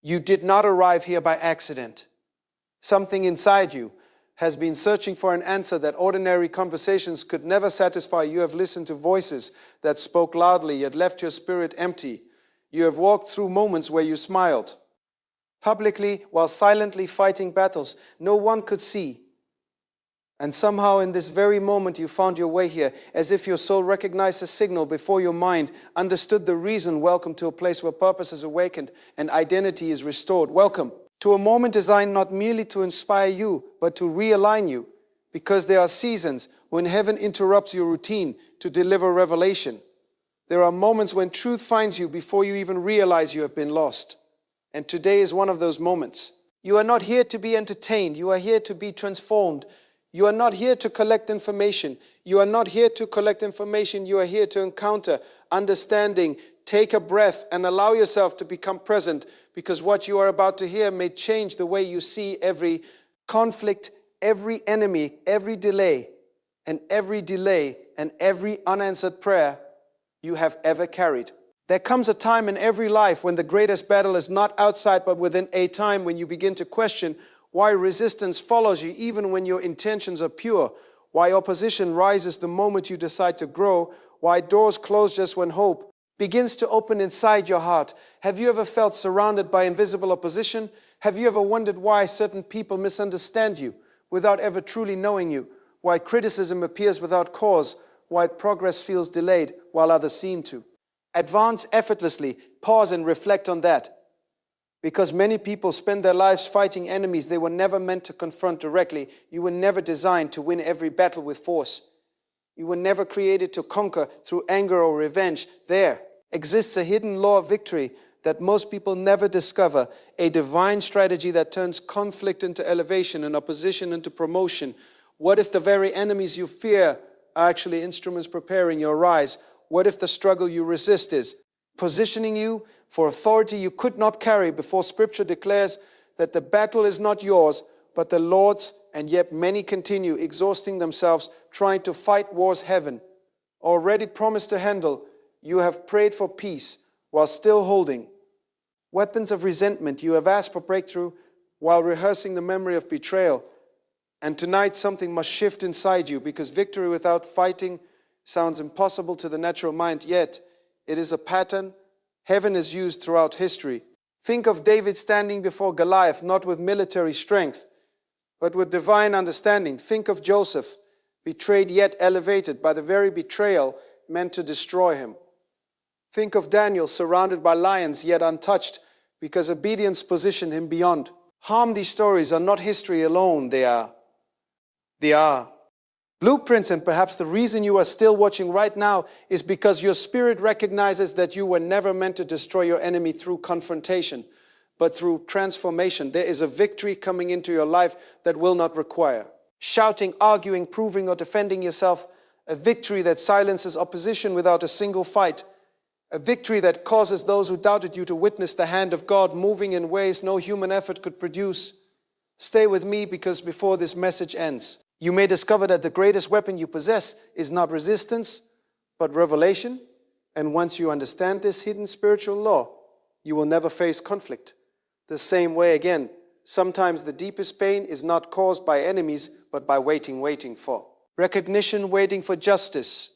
You did not arrive here by accident. Something inside you has been searching for an answer that ordinary conversations could never satisfy. You have listened to voices that spoke loudly, yet left your spirit empty. You have walked through moments where you smiled publicly while silently fighting battles no one could see. And somehow in this very moment you found your way here, as if your soul recognized a signal before your mind understood the reason. Welcome to a place where purpose is awakened and identity is restored. Welcome to a moment designed not merely to inspire you, but to realign you. Because there are seasons when heaven interrupts your routine to deliver revelation. There are moments when truth finds you before you even realize you have been lost. And today is one of those moments. You are not here to be entertained. You are here to be transformed. You are not here to collect information. You are not here to collect information. You are here to encounter understanding. Take a breath and allow yourself to become present, because what you are about to hear may change the way you see every conflict, every enemy, every delay and every unanswered prayer you have ever carried. There comes a time in every life when the greatest battle is not outside but within, a time when you begin to question why resistance follows you even when your intentions are pure, why opposition rises the moment you decide to grow, why doors close just when hope begins to open inside your heart. Have you ever felt surrounded by invisible opposition? Have you ever wondered why certain people misunderstand you without ever truly knowing you? Why criticism appears without cause? Why progress feels delayed while others seem to? Advance effortlessly. Pause and reflect on that. Because many people spend their lives fighting enemies they were never meant to confront directly. You were never designed to win every battle with force. You were never created to conquer through anger or revenge. There exists a hidden law of victory that most people never discover, a divine strategy that turns conflict into elevation and opposition into promotion. What if the very enemies you fear are actually instruments preparing your rise? What if the struggle you resist is positioning you for authority you could not carry, before Scripture declares that the battle is not yours, but the Lord's, and yet many continue exhausting themselves trying to fight wars heaven already promised to handle? You have prayed for peace while still holding weapons of resentment. You have asked for breakthrough while rehearsing the memory of betrayal. And tonight something must shift inside you, because victory without fighting sounds impossible to the natural mind, yet it is a pattern heaven has used throughout history. Think of David standing before Goliath, not with military strength, but with divine understanding. Think of Joseph, betrayed yet elevated by the very betrayal meant to destroy him. Think of Daniel, surrounded by lions yet untouched, because obedience positioned him beyond harm. These stories are not history alone. They are blueprints, and perhaps the reason you are still watching right now is because your spirit recognizes that you were never meant to destroy your enemy through confrontation, but through transformation. There is a victory coming into your life that will not require shouting, arguing, proving, or defending yourself. A victory that silences opposition without a single fight. A victory that causes those who doubted you to witness the hand of God moving in ways no human effort could produce. Stay with me, because before this message ends, you may discover that the greatest weapon you possess is not resistance, but revelation. And once you understand this hidden spiritual law, you will never face conflict the same way again. Sometimes the deepest pain is not caused by enemies, but by waiting for recognition, waiting for justice,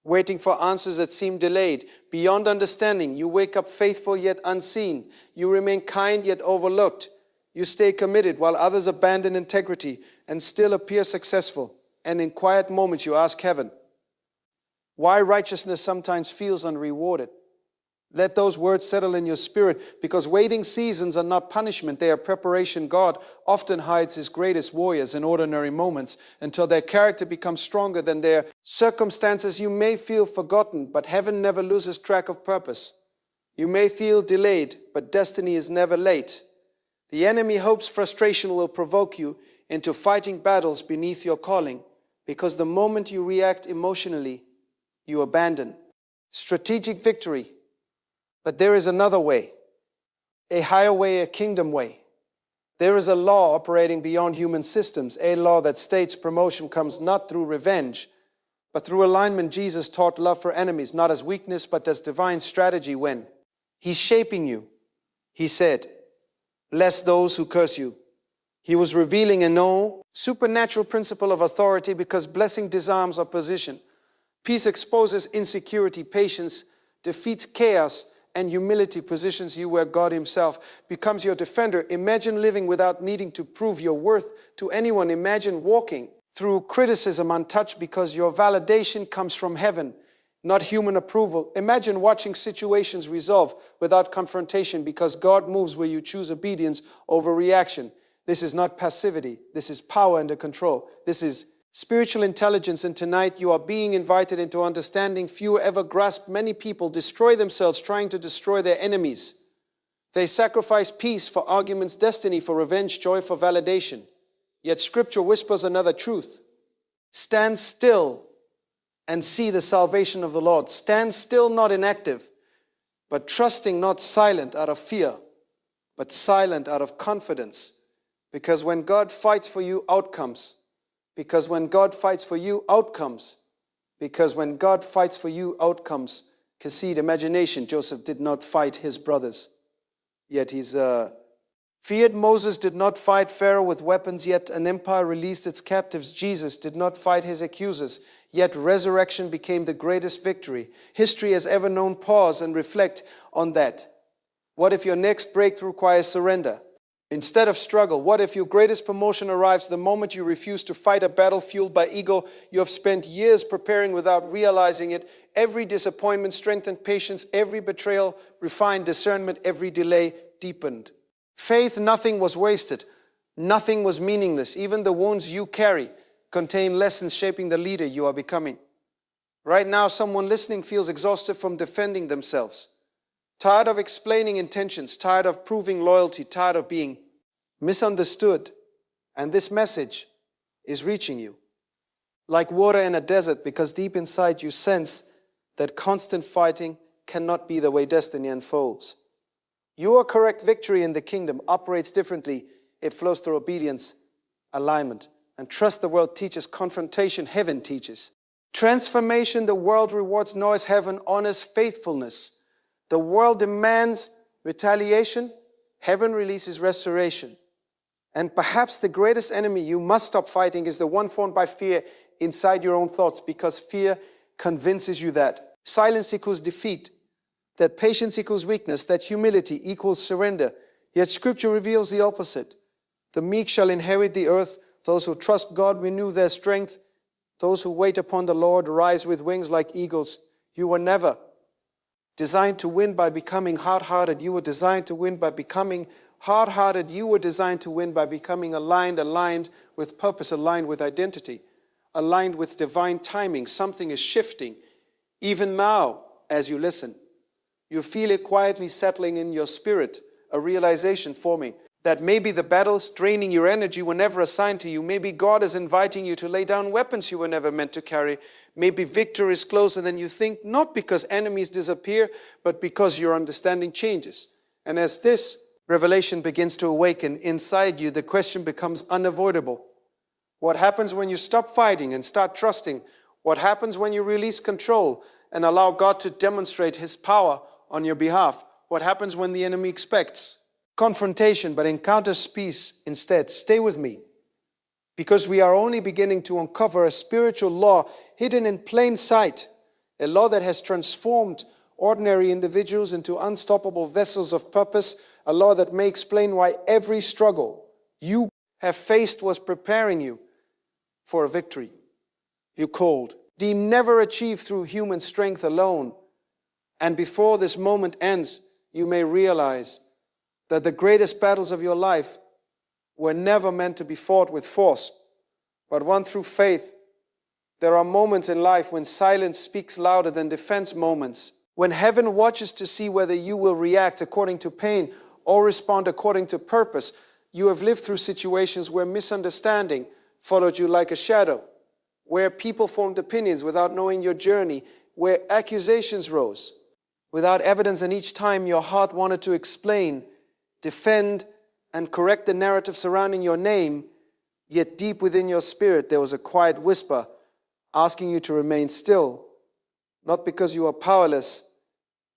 waiting for answers that seem delayed. Beyond understanding, you wake up faithful yet unseen. You remain kind yet overlooked. You stay committed while others abandon integrity and still appear successful. And in quiet moments you ask heaven why righteousness sometimes feels unrewarded. Let those words settle in your spirit, because waiting seasons are not punishment, they are preparation. God often hides His greatest warriors in ordinary moments until their character becomes stronger than their circumstances. You may feel forgotten, but heaven never loses track of purpose. You may feel delayed, but destiny is never late. The enemy hopes frustration will provoke you into fighting battles beneath your calling, because the moment you react emotionally, you abandon strategic victory. But there is another way, a higher way, a kingdom way. There is a law operating beyond human systems, a law that states promotion comes not through revenge, but through alignment. Jesus taught love for enemies, not as weakness, but as divine strategy. When He's shaping you, He said, bless those who curse you. He was revealing a supernatural principle of authority because blessing disarms opposition. Peace exposes insecurity, patience defeats chaos, and humility positions you where God himself becomes your defender. Imagine living without needing to prove your worth to anyone. Imagine walking through criticism untouched because your validation comes from heaven, not human approval. Imagine watching situations resolve without confrontation because God moves where you choose obedience over reaction. This is not passivity. This is power under control. This is spiritual intelligence, and tonight you are being invited into understanding. Few ever grasp. Many people destroy themselves trying to destroy their enemies. They sacrifice peace for arguments, destiny for revenge, joy for validation. Yet Scripture whispers another truth. Stand still and see the salvation of the Lord. Stand still, not inactive, but trusting, not silent out of fear, but silent out of confidence. Because when God fights for you, outcomes. Because when God fights for you, outcomes. Because when God fights for you, outcomes. Concede, imagination. Joseph did not fight his brothers. Yet he's feared. Moses did not fight Pharaoh with weapons, yet an empire released its captives. Jesus did not fight his accusers, yet resurrection became the greatest victory. History has ever known. Pause and reflect on that. What if your next breakthrough requires surrender instead of struggle? What if your greatest promotion arrives the moment you refuse to fight a battle fueled by ego you have spent years preparing without realizing it? Every disappointment strengthened patience, every betrayal refined discernment, every delay deepened faith. Nothing was wasted. Nothing was meaningless. Even the wounds you carry contain lessons shaping the leader you are becoming. Right now, someone listening feels exhausted from defending themselves, tired of explaining intentions, tired of proving loyalty, tired of being misunderstood. And this message is reaching you like water in a desert, because deep inside you sense that constant fighting cannot be the way destiny unfolds. Your correct victory in the kingdom operates differently. It flows through obedience, alignment, and trust. The world teaches confrontation. Heaven teaches transformation. The world rewards noise. Heaven honors faithfulness. The world demands retaliation. Heaven releases restoration. And perhaps the greatest enemy you must stop fighting is the one formed by fear inside your own thoughts, because fear convinces you that silence equals defeat, that patience equals weakness, that humility equals surrender. Yet Scripture reveals the opposite. The meek shall inherit the earth. Those who trust God renew their strength. Those who wait upon the Lord rise with wings like eagles. You were never designed to win by becoming hard-hearted. You were designed to win by becoming hard-hearted. You were designed to win by becoming aligned with purpose, aligned with identity, aligned with divine timing. Something is shifting. Even now, as you listen, you feel it quietly settling in your spirit, a realization forming that maybe the battles draining your energy were never assigned to you. Maybe God is inviting you to lay down weapons you were never meant to carry. Maybe victory is closer than you think, not because enemies disappear, but because your understanding changes. And as this revelation begins to awaken inside you, the question becomes unavoidable. What happens when you stop fighting and start trusting? What happens when you release control and allow God to demonstrate His power on your behalf? What happens when the enemy expects confrontation but encounters peace instead? Stay with me, because we are only beginning to uncover a spiritual law hidden in plain sight, a law that has transformed ordinary individuals into unstoppable vessels of purpose, a law that may explain why every struggle you have faced was preparing you for a victory you called, deemed never achieved through human strength alone. And before this moment ends, you may realize that the greatest battles of your life were never meant to be fought with force, but won through faith. There are moments in life when silence speaks louder than defense, moments when heaven watches to see whether you will react according to pain or respond according to purpose. You have lived through situations where misunderstanding followed you like a shadow, where people formed opinions without knowing your journey, where accusations rose without evidence, and each time your heart wanted to explain, defend, and correct the narrative surrounding your name, yet deep within your spirit there was a quiet whisper asking you to remain still, not because you are powerless,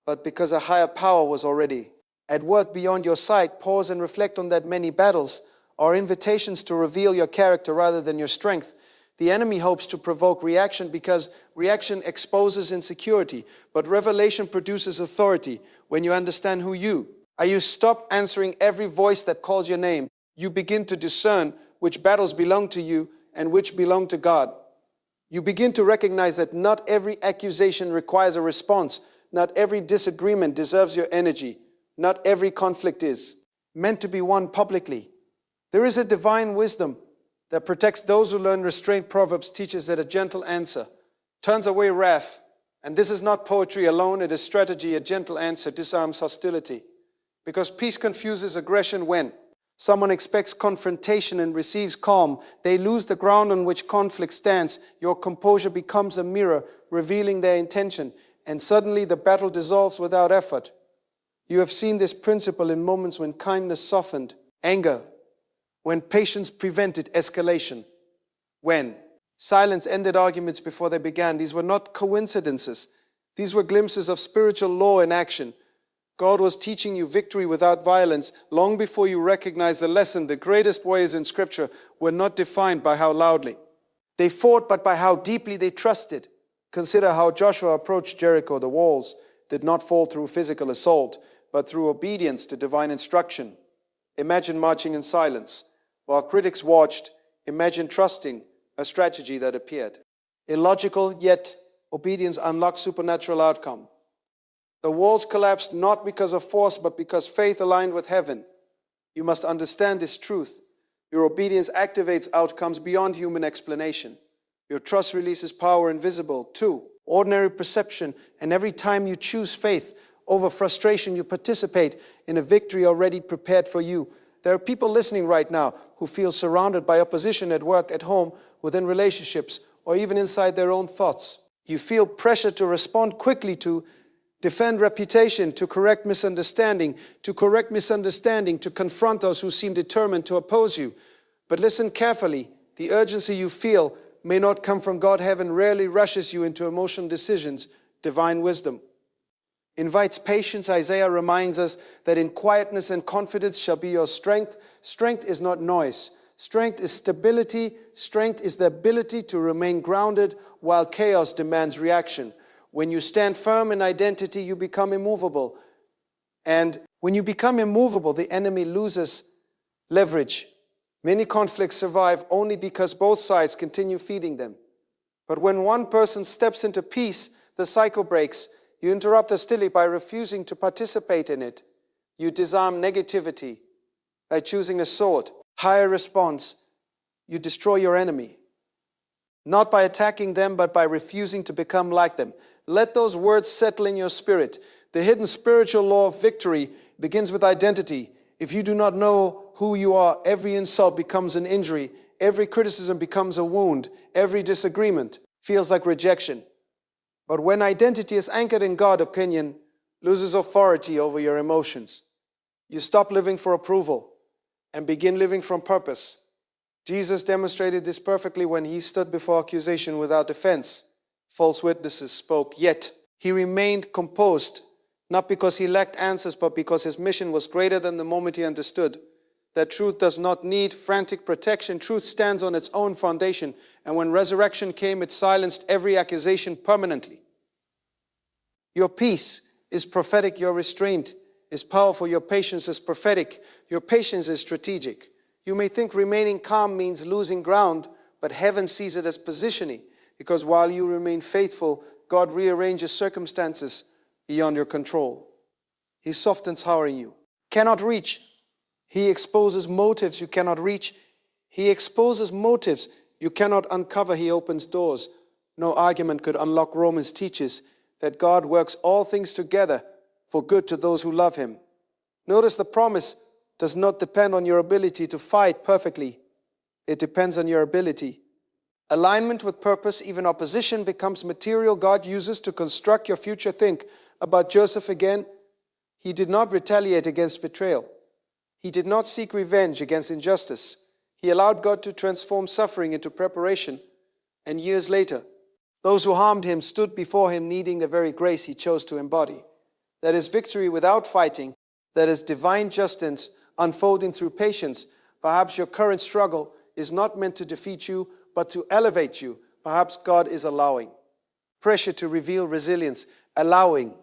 but because a higher power was already at work beyond your sight, pause and reflect on that many battles, are invitations to reveal your character rather than your strength. The enemy hopes to provoke reaction because reaction exposes insecurity, but revelation produces authority when you understand who you are. You stop answering every voice that calls your name. You begin to discern which battles belong to you and which belong to God. You begin to recognize that not every accusation requires a response. Not every disagreement deserves your energy. Not every conflict is meant to be won publicly. There is a divine wisdom that protects those who learn restraint. Proverbs teaches that a gentle answer turns away wrath. And this is not poetry alone, it is strategy. A gentle answer disarms hostility. Because peace confuses aggression when someone expects confrontation and receives calm. They lose the ground on which conflict stands. Your composure becomes a mirror, revealing their intention. And suddenly the battle dissolves without effort. You have seen this principle in moments when kindness softened anger, when patience prevented escalation, when silence ended arguments before they began. These were not coincidences. These were glimpses of spiritual law in action. God was teaching you victory without violence long before you recognized the lesson. The greatest warriors in Scripture were not defined by how loudly they fought, but by how deeply they trusted. Consider how Joshua approached Jericho. The walls did not fall through physical assault, but through obedience to divine instruction. Imagine marching in silence. While critics watched, imagine trusting a strategy that appeared illogical, yet obedience unlocked supernatural outcome. The walls collapsed not because of force, but because faith aligned with heaven. You must understand this truth. Your obedience activates outcomes beyond human explanation. Your trust releases power invisible to ordinary perception, and every time you choose faith over frustration, you participate in a victory already prepared for you. There are people listening right now who feel surrounded by opposition at work, at home, within relationships, or even inside their own thoughts. You feel pressure to respond quickly, to defend reputation, to correct misunderstanding, to confront those who seem determined to oppose you. But listen carefully. The urgency you feel may not come from God. Heaven rarely rushes you into emotional decisions. Divine wisdom invites patience. Isaiah reminds us that in quietness and confidence shall be your strength. Strength is not noise. Strength is stability. Strength is the ability to remain grounded while chaos demands reaction. When you stand firm in identity, you become immovable. And when you become immovable, the enemy loses leverage. Many conflicts survive only because both sides continue feeding them. But when one person steps into peace, the cycle breaks. You interrupt hostility by refusing to participate in it. You disarm negativity by choosing a sword. Higher response. You destroy your enemy. Not by attacking them, but by refusing to become like them. Let those words settle in your spirit. The hidden spiritual law of victory begins with identity. If you do not know who you are, every insult becomes an injury. Every criticism becomes a wound. Every disagreement feels like rejection. But when identity is anchored in God, opinion loses authority over your emotions. You stop living for approval and begin living from purpose. Jesus demonstrated this perfectly when he stood before accusation without defense. False witnesses spoke, yet he remained composed, not because he lacked answers, but because his mission was greater than the moment he understood that truth does not need frantic protection. Truth stands on its own foundation, and when resurrection came, it silenced every accusation permanently. Your peace is prophetic. Your restraint is powerful. Your patience is prophetic. Your patience is strategic. You may think remaining calm means losing ground, but heaven sees it as positioning, because while you remain faithful, God rearranges circumstances beyond your control. He softens how you cannot reach. He exposes motives you cannot reach. He exposes motives you cannot uncover. He opens doors no argument could unlock. Romans teaches that God works all things together for good to those who love him. Notice the promise does not depend on your ability to fight perfectly. It depends on your ability. Alignment with purpose, even opposition, becomes material God uses to construct your future. Think about Joseph again. He did not retaliate against betrayal. He did not seek revenge against injustice. He allowed God to transform suffering into preparation. And years later, those who harmed him stood before him needing the very grace he chose to embody. That is victory without fighting. That is divine justice unfolding through patience. Perhaps your current struggle is not meant to defeat you, but to elevate you. Perhaps God is allowing. Pressure to reveal resilience, allowing.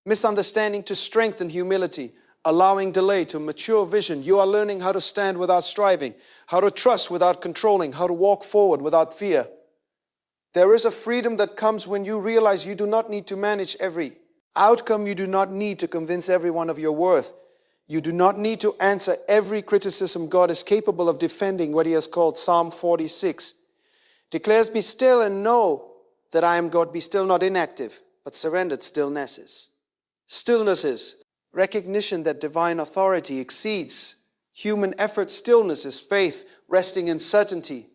Misunderstanding to strengthen humility, allowing delay to mature vision. You are learning how to stand without striving, how to trust without controlling, how to walk forward without fear. There is a freedom that comes when you realize you do not need to manage every outcome. You do not need to convince everyone of your worth. You do not need to answer every criticism. God is capable of defending what he has called Psalm 46. Declares, be still and know that I am God. Be still, not inactive, but surrendered stillnesses. Stillnesses, recognition that divine authority exceeds human effort. Stillness is faith, resting in certainty.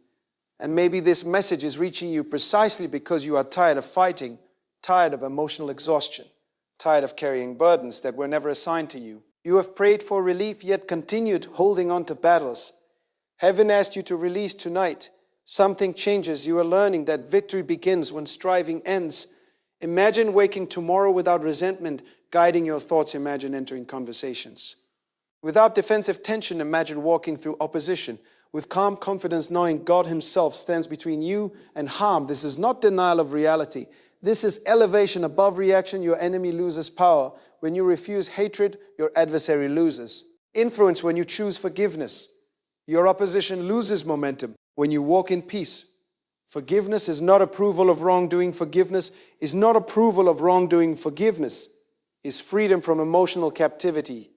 And maybe this message is reaching you precisely because you are tired of fighting, tired of emotional exhaustion, tired of carrying burdens that were never assigned to you. You have prayed for relief, yet continued holding on to battles. Heaven asked you to release tonight. Something changes. You are learning that victory begins when striving ends. Imagine waking tomorrow without resentment guiding your thoughts. Imagine entering conversations without defensive tension. Imagine walking through opposition with calm confidence, knowing God himself stands between you and harm. This is not denial of reality. This is elevation above reaction. Your enemy loses power. When you refuse hatred, your adversary loses influence. When you choose forgiveness, your opposition loses momentum. When you walk in peace, forgiveness is not approval of wrongdoing. Forgiveness is not approval of wrongdoing. Forgiveness is freedom from emotional captivity.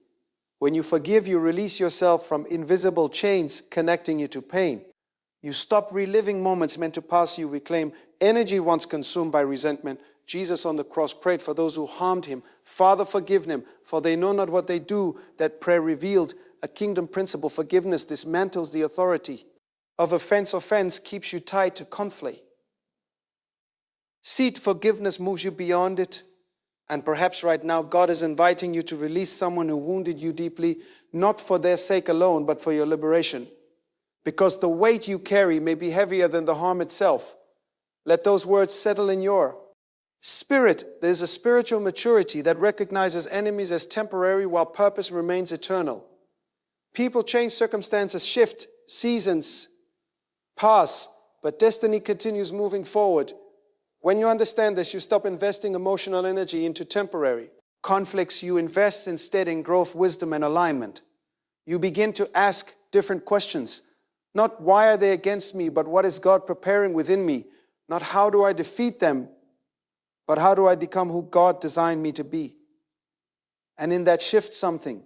When you forgive, you release yourself from invisible chains connecting you to pain. You stop reliving moments meant to pass you. Reclaim energy once consumed by resentment. Jesus on the cross prayed for those who harmed him. Father, forgive them, for they know not what they do. That prayer revealed a kingdom principle. Forgiveness dismantles the authority of offense. Offense keeps you tied to conflict. Seek forgiveness moves you beyond it. And perhaps right now God is inviting you to release someone who wounded you deeply, not for their sake alone, but for your liberation. Because the weight you carry may be heavier than the harm itself. Let those words settle in your spirit. There's a spiritual maturity that recognizes enemies as temporary while purpose remains eternal. People change, circumstances shift, seasons pass, but destiny continues moving forward. When you understand this, you stop investing emotional energy into temporary conflicts. You invest instead in growth, wisdom, and alignment. You begin to ask different questions. Not why are they against me, but what is God preparing within me? Not how do I defeat them, but how do I become who God designed me to be? And in that shift, something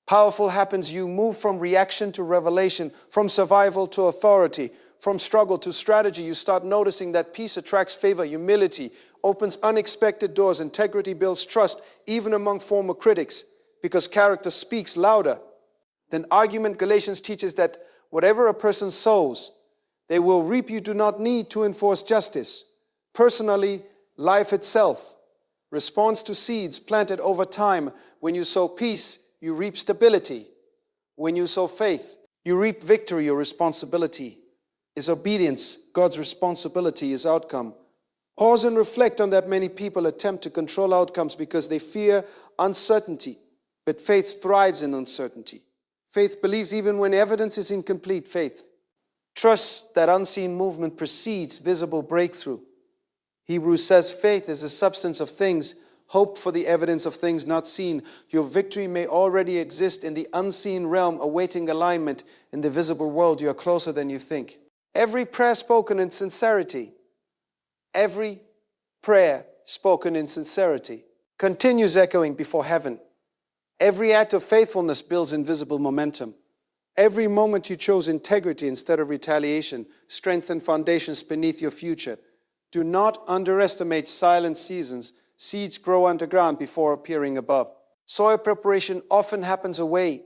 powerful happens. You move from reaction to revelation, from survival to authority, from struggle to strategy. You start noticing that peace attracts favor, humility opens unexpected doors, integrity builds trust, even among former critics, because character speaks louder than argument. Galatians teaches that whatever a person sows, they will reap. You do not need to enforce justice. Personally, life itself responds to seeds planted over time. When you sow peace, you reap stability. When you sow faith, you reap victory. Your responsibility is obedience. God's responsibility is outcome. Pause and reflect on that. Many people attempt to control outcomes because they fear uncertainty, but faith thrives in uncertainty. Faith believes even when evidence is incomplete. Faith trusts that unseen movement precedes visible breakthrough. Hebrews says faith is the substance of things hoped for, the evidence of things not seen. Your victory may already exist in the unseen realm, awaiting alignment in the visible world. You are closer than you think. Every prayer spoken in sincerity, every prayer spoken in sincerity continues echoing before heaven. Every act of faithfulness builds invisible momentum. Every moment you chose integrity instead of retaliation strengthened foundations beneath your future. Do not underestimate silent seasons. Seeds grow underground before appearing above. Soil preparation often happens away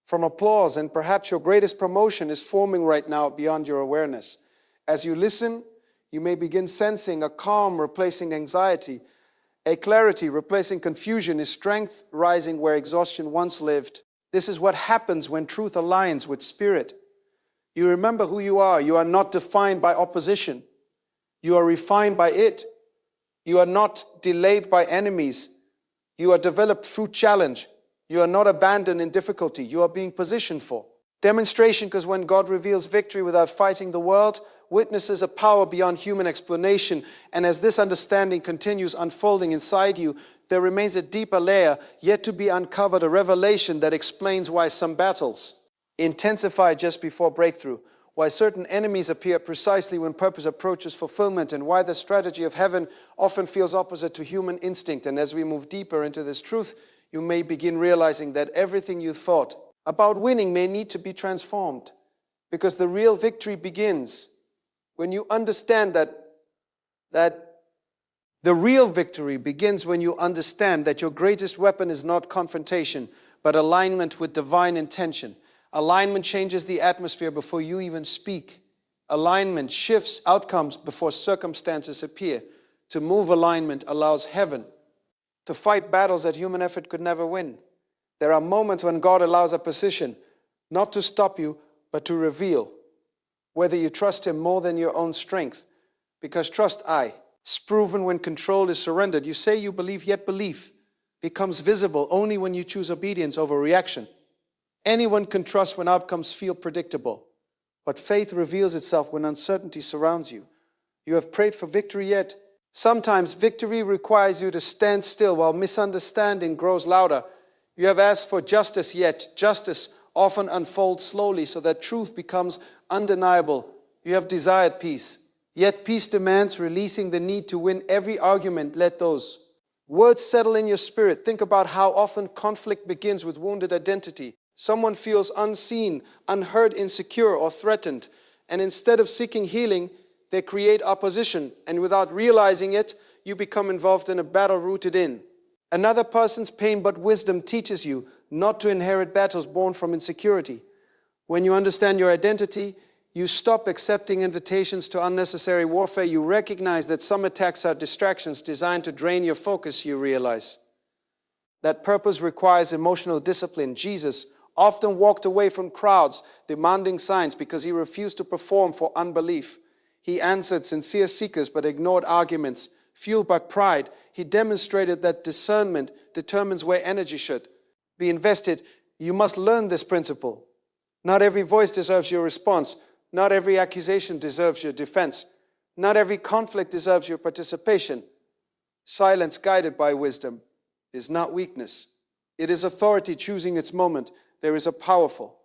from applause, and perhaps your greatest promotion is forming right now beyond your awareness. As you listen, you may begin sensing a calm replacing anxiety, a clarity replacing confusion, a strength rising where exhaustion once lived. This is what happens when truth aligns with spirit. You remember who you are. You are not defined by opposition. You are refined by it. You are not delayed by enemies. You are developed through challenge. You are not abandoned in difficulty. You are being positioned for. Demonstration, because when God reveals victory without fighting the world, witnesses a power beyond human explanation. And as this understanding continues unfolding inside you, there remains a deeper layer yet to be uncovered, a revelation that explains why some battles intensify just before breakthrough, why certain enemies appear precisely when purpose approaches fulfillment, and why the strategy of heaven often feels opposite to human instinct. And as we move deeper into this truth, you may begin realizing that everything you thought about winning may need to be transformed, because the real victory begins when you understand that the real victory begins when you understand that your greatest weapon is not confrontation, but alignment with divine intention. Alignment changes the atmosphere before you even speak. Alignment shifts outcomes before circumstances appear. To move alignment allows heaven to fight battles that human effort could never win. There are moments when God allows a position not to stop you, but to reveal whether you trust Him more than your own strength. Because trust is proven when control is surrendered. You say you believe, yet belief becomes visible only when you choose obedience over reaction. Anyone can trust when outcomes feel predictable, but faith reveals itself when uncertainty surrounds you. You have prayed for victory yet? Sometimes victory requires you to stand still while misunderstanding grows louder. You have asked for justice yet? Justice often unfolds slowly so that truth becomes undeniable. You have desired peace, yet peace demands releasing the need to win every argument. Let those words settle in your spirit. Think about how often conflict begins with wounded identity. Someone feels unseen, unheard, insecure, or threatened, and instead of seeking healing, they create opposition, and without realizing it, you become involved in a battle rooted in another person's pain. But wisdom teaches you not to inherit battles born from insecurity. When you understand your identity, you stop accepting invitations to unnecessary warfare. You recognize that some attacks are distractions designed to drain your focus. You realize that purpose requires emotional discipline. Jesus often walked away from crowds demanding signs because he refused to perform for unbelief. He answered sincere seekers but ignored arguments. Fueled by pride, he demonstrated that discernment determines where energy should be invested. You must learn this principle. Not every voice deserves your response. Not every accusation deserves your defense. Not every conflict deserves your participation. Silence guided by wisdom is not weakness. It is authority choosing its moment. There is a powerful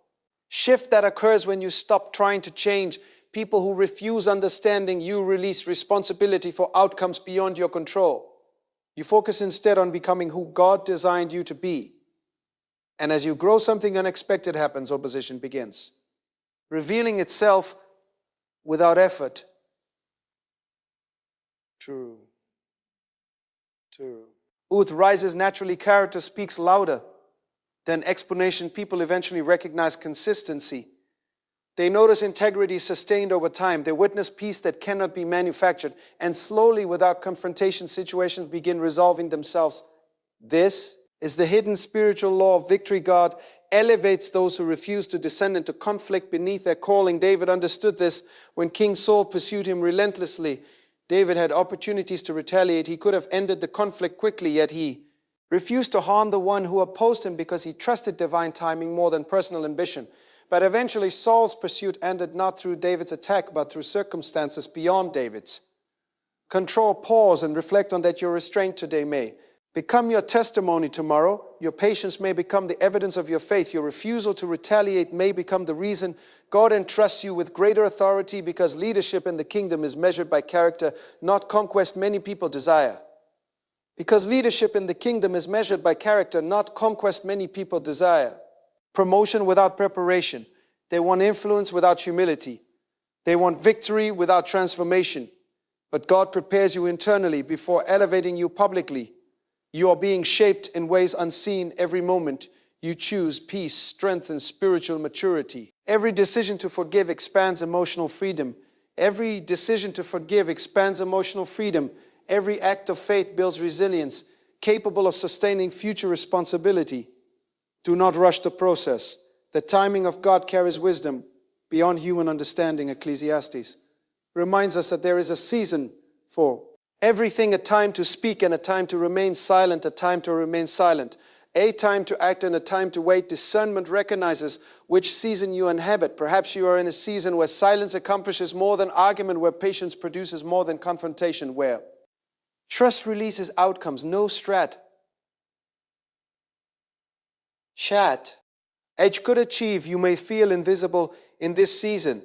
shift that occurs when you stop trying to change people who refuse understanding. You release responsibility for outcomes beyond your control. You focus instead on becoming who God designed you to be. And as you grow, something unexpected happens. Opposition begins revealing itself without effort. True. Truth rises naturally. Character speaks louder than explanation. People eventually recognize consistency. They notice integrity sustained over time. They witness peace that cannot be manufactured. And slowly, without confrontation, situations begin resolving themselves. This is the hidden spiritual law of victory. God elevates those who refuse to descend into conflict beneath their calling. David understood this when King Saul pursued him relentlessly. David had opportunities to retaliate. He could have ended the conflict quickly, yet he refused to harm the one who opposed him because he trusted divine timing more than personal ambition. But eventually Saul's pursuit ended not through David's attack, but through circumstances beyond David's control. Pause and reflect on that. Your restraint today may become your testimony tomorrow. Your patience may become the evidence of your faith. Your refusal to retaliate may become the reason God entrusts you with greater authority, because leadership in the kingdom is measured by character, not conquest. Many people desire. Because leadership in the kingdom is measured by character, not conquest. Many people desire promotion without preparation. They want influence without humility. They want victory without transformation. But God prepares you internally before elevating you publicly. You are being shaped in ways unseen every moment. You choose peace, strength, and spiritual maturity. Every decision to forgive expands emotional freedom. Every decision to forgive expands emotional freedom. Every act of faith builds resilience, capable of sustaining future responsibility. Do not rush the process. The timing of God carries wisdom beyond human understanding. Ecclesiastes reminds us that there is a season for everything, a time to speak and a time to remain silent, a time to remain silent. A time to act and a time to wait. Discernment recognizes which season you inhabit. Perhaps you are in a season where silence accomplishes more than argument, where patience produces more than confrontation, where trust releases outcomes, no strat. Chat. Age could achieve, you may feel invisible in this season,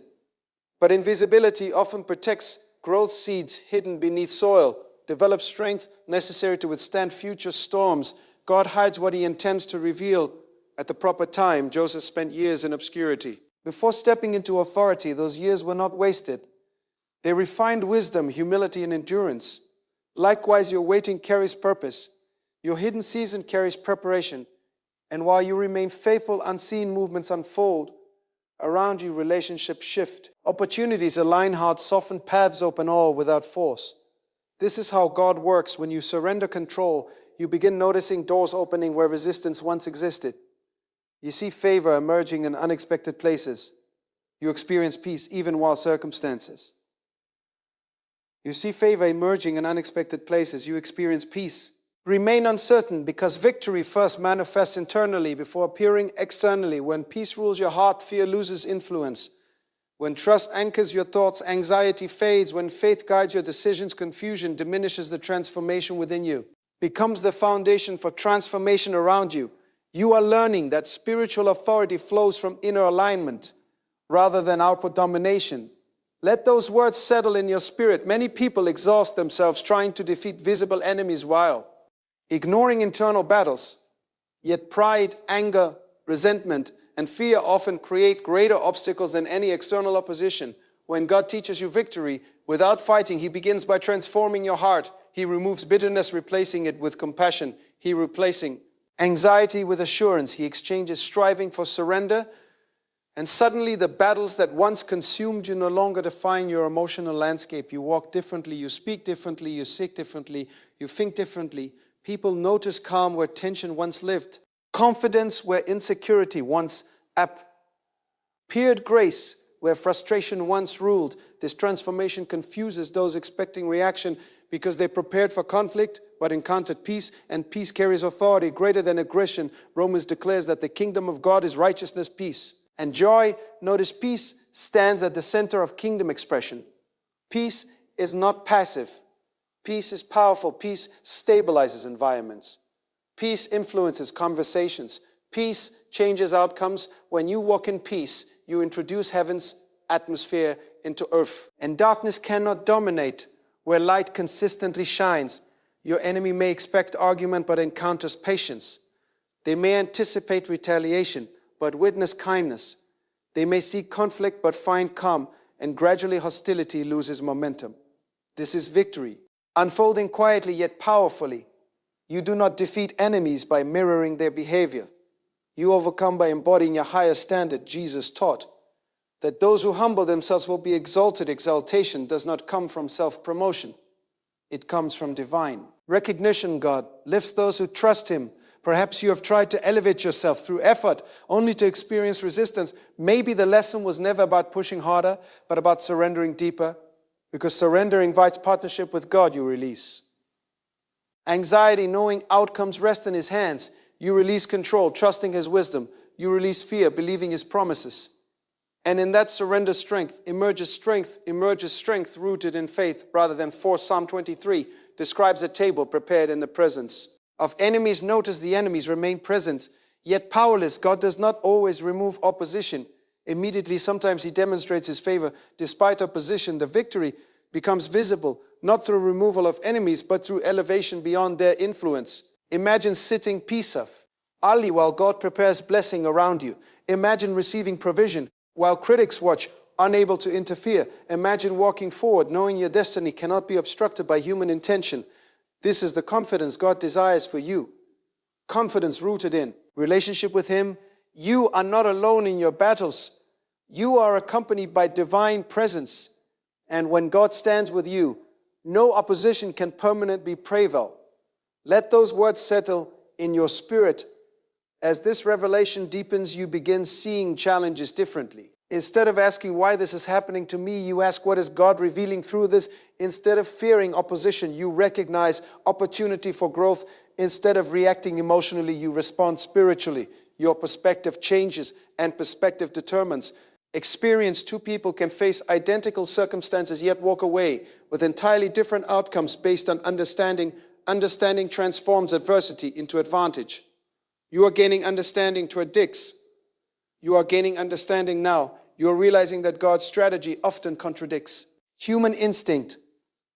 but invisibility often protects growth seeds hidden beneath soil, develops strength necessary to withstand future storms. God hides what he intends to reveal at the proper time. Joseph spent years in obscurity. Before stepping into authority, those years were not wasted. They refined wisdom, humility, and endurance. Likewise, your waiting carries purpose. Your hidden season carries preparation. And while you remain faithful, unseen movements unfold. Around you, relationships shift. Opportunities align hearts, soften paths, open all without force. This is how God works. When you surrender control, you begin noticing doors opening where resistance once existed. You see favor emerging in unexpected places. You experience peace even while circumstances. You see favor emerging in unexpected places. You experience peace. Remain uncertain, because victory first manifests internally before appearing externally. When peace rules your heart, fear loses influence. When trust anchors your thoughts, anxiety fades. When faith guides your decisions, confusion diminishes. The transformation within you becomes the foundation for transformation around you. You are learning that spiritual authority flows from inner alignment rather than outward domination. Let those words settle in your spirit. Many people exhaust themselves trying to defeat visible enemies while ignoring internal battles. Yet pride, anger, resentment, and fear often create greater obstacles than any external opposition. When God teaches you victory without fighting, he begins by transforming your heart. He removes bitterness, replacing it with compassion. He replacing anxiety with assurance. He exchanges striving for surrender. And suddenly the battles that once consumed you no longer define your emotional landscape. You walk differently, you speak differently, you seek differently, you think differently. People notice calm where tension once lived, confidence where insecurity once appeared, grace where frustration once ruled. This transformation confuses those expecting reaction because they prepared for conflict but encountered peace, and peace carries authority greater than aggression. Romans declares that the kingdom of God is righteousness, peace, and joy. Notice peace stands at the center of kingdom expression. Peace is not passive. Peace is powerful. Peace stabilizes environments. Peace influences conversations. Peace changes outcomes. When you walk in peace, you introduce heaven's atmosphere into earth. And darkness cannot dominate where light consistently shines. Your enemy may expect argument but encounters patience. They may anticipate retaliation but witness kindness. They may seek conflict but find calm, and gradually hostility loses momentum. This is victory, unfolding quietly yet powerfully. You do not defeat enemies by mirroring their behavior. You overcome by embodying a higher standard. Jesus taught that those who humble themselves will be exalted. Exaltation does not come from self-promotion. It comes from divine recognition. God lifts those who trust him. Perhaps you have tried to elevate yourself through effort only to experience resistance. Maybe the lesson was never about pushing harder, but about surrendering deeper. Because surrender invites partnership with God. You release anxiety, knowing outcomes rest in his hands. You release control, trusting his wisdom. You release fear, believing his promises. And in that surrender emerges strength rooted in faith rather than force. Psalm 23 describes a table prepared in the presence of enemies. Notice the enemies remain present, yet powerless. God does not always remove opposition immediately. Sometimes he demonstrates his favor despite opposition. The victory becomes visible, not through removal of enemies, but through elevation beyond their influence. Imagine sitting peacefully while God prepares blessing around you. Imagine receiving provision while critics watch, unable to interfere. Imagine walking forward, knowing your destiny cannot be obstructed by human intention. This is the confidence God desires for you. Confidence rooted in relationship with him. You are not alone in your battles. You are accompanied by divine presence. And when God stands with you, no opposition can permanently prevail. Let those words settle in your spirit. As this revelation deepens, you begin seeing challenges differently. Instead of asking why this is happening to me, you ask what is God revealing through this. Instead of fearing opposition, you recognize opportunity for growth. Instead of reacting emotionally, you respond spiritually. Your perspective changes, and perspective determines. Experience: two people can face identical circumstances yet walk away with entirely different outcomes based on understanding. Understanding transforms adversity into advantage. You are gaining understanding to addicts. You are gaining understanding now. You are realizing that God's strategy often contradicts. Human instinct: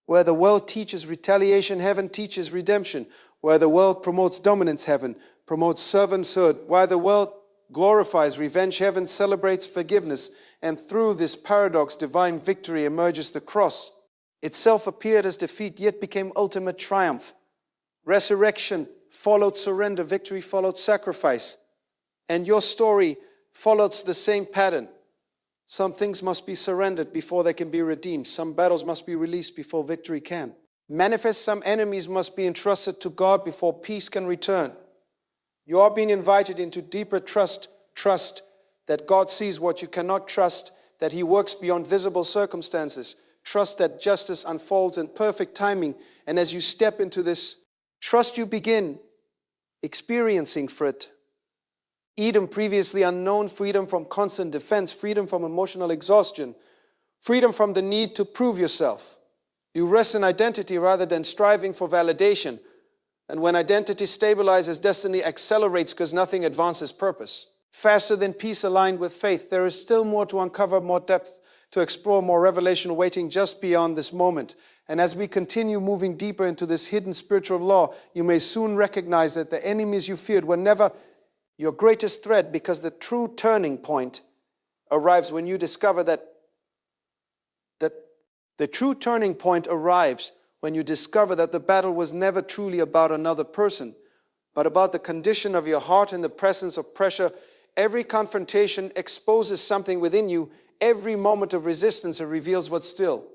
where the world teaches retaliation, heaven teaches redemption. Where the world promotes dominance, heaven promotes servanthood. While the world glorifies revenge, heaven celebrates forgiveness. And through this paradox, divine victory emerges. The cross itself appeared as defeat, yet became ultimate triumph. Resurrection followed surrender. Victory followed sacrifice. And your story follows the same pattern. Some things must be surrendered before they can be redeemed. Some battles must be released before victory can manifest. Some enemies must be entrusted to God before peace can return. You are being invited into deeper trust. Trust that God sees what you cannot. Trust that He works beyond visible circumstances. Trust that justice unfolds in perfect timing. And as you step into this trust, you begin experiencing fruit. Freedom previously unknown, freedom from constant defense, freedom from emotional exhaustion, freedom from the need to prove yourself. You rest in identity rather than striving for validation. And when identity stabilizes, destiny accelerates because nothing advances purpose. Faster than peace aligned with faith. There is still more to uncover, more depth to explore, more revelation waiting just beyond this moment. And as we continue moving deeper into this hidden spiritual law, you may soon recognize that the enemies you feared were never your greatest threat, because the true turning point arrives when you discover that the true turning point arrives when you discover that the battle was never truly about another person, but about the condition of your heart in the presence of pressure. Every confrontation exposes something within you. Every moment of resistance reveals what's still.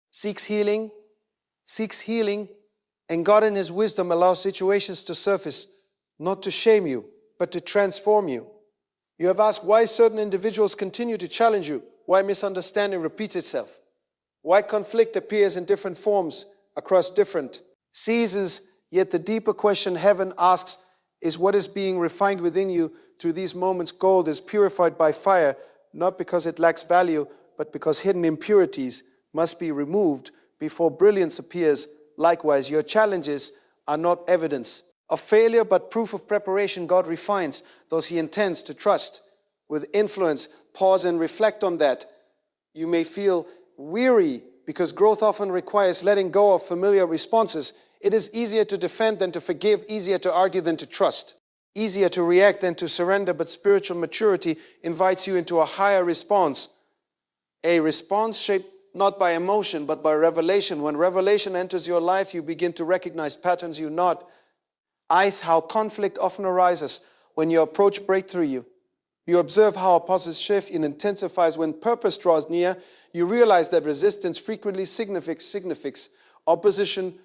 Seeks healing, and God in His wisdom allows situations to surface, not to shame you, but to transform you. You have asked why certain individuals continue to challenge you, why misunderstanding repeats itself, why conflict appears in different forms across different seasons. Yet the deeper question heaven asks is, what is being refined within you through these moments? Gold is purified by fire, not because it lacks value, but because hidden impurities must be removed before brilliance appears. Likewise, your challenges are not evidence of failure, but proof of preparation. God refines those He intends to trust with influence. Pause and reflect on that. You may feel weary because growth often requires letting go of familiar responses. It is easier to defend than to forgive, easier to argue than to trust, easier to react than to surrender, but spiritual maturity invites you into a higher response, a response shaped not by emotion, but by revelation. When revelation enters your life, you begin to recognize patterns you not eyes, how conflict often arises when you approach breakthrough. You observe how opposites shift and intensifies when purpose draws near. You realize that resistance frequently signifies opposition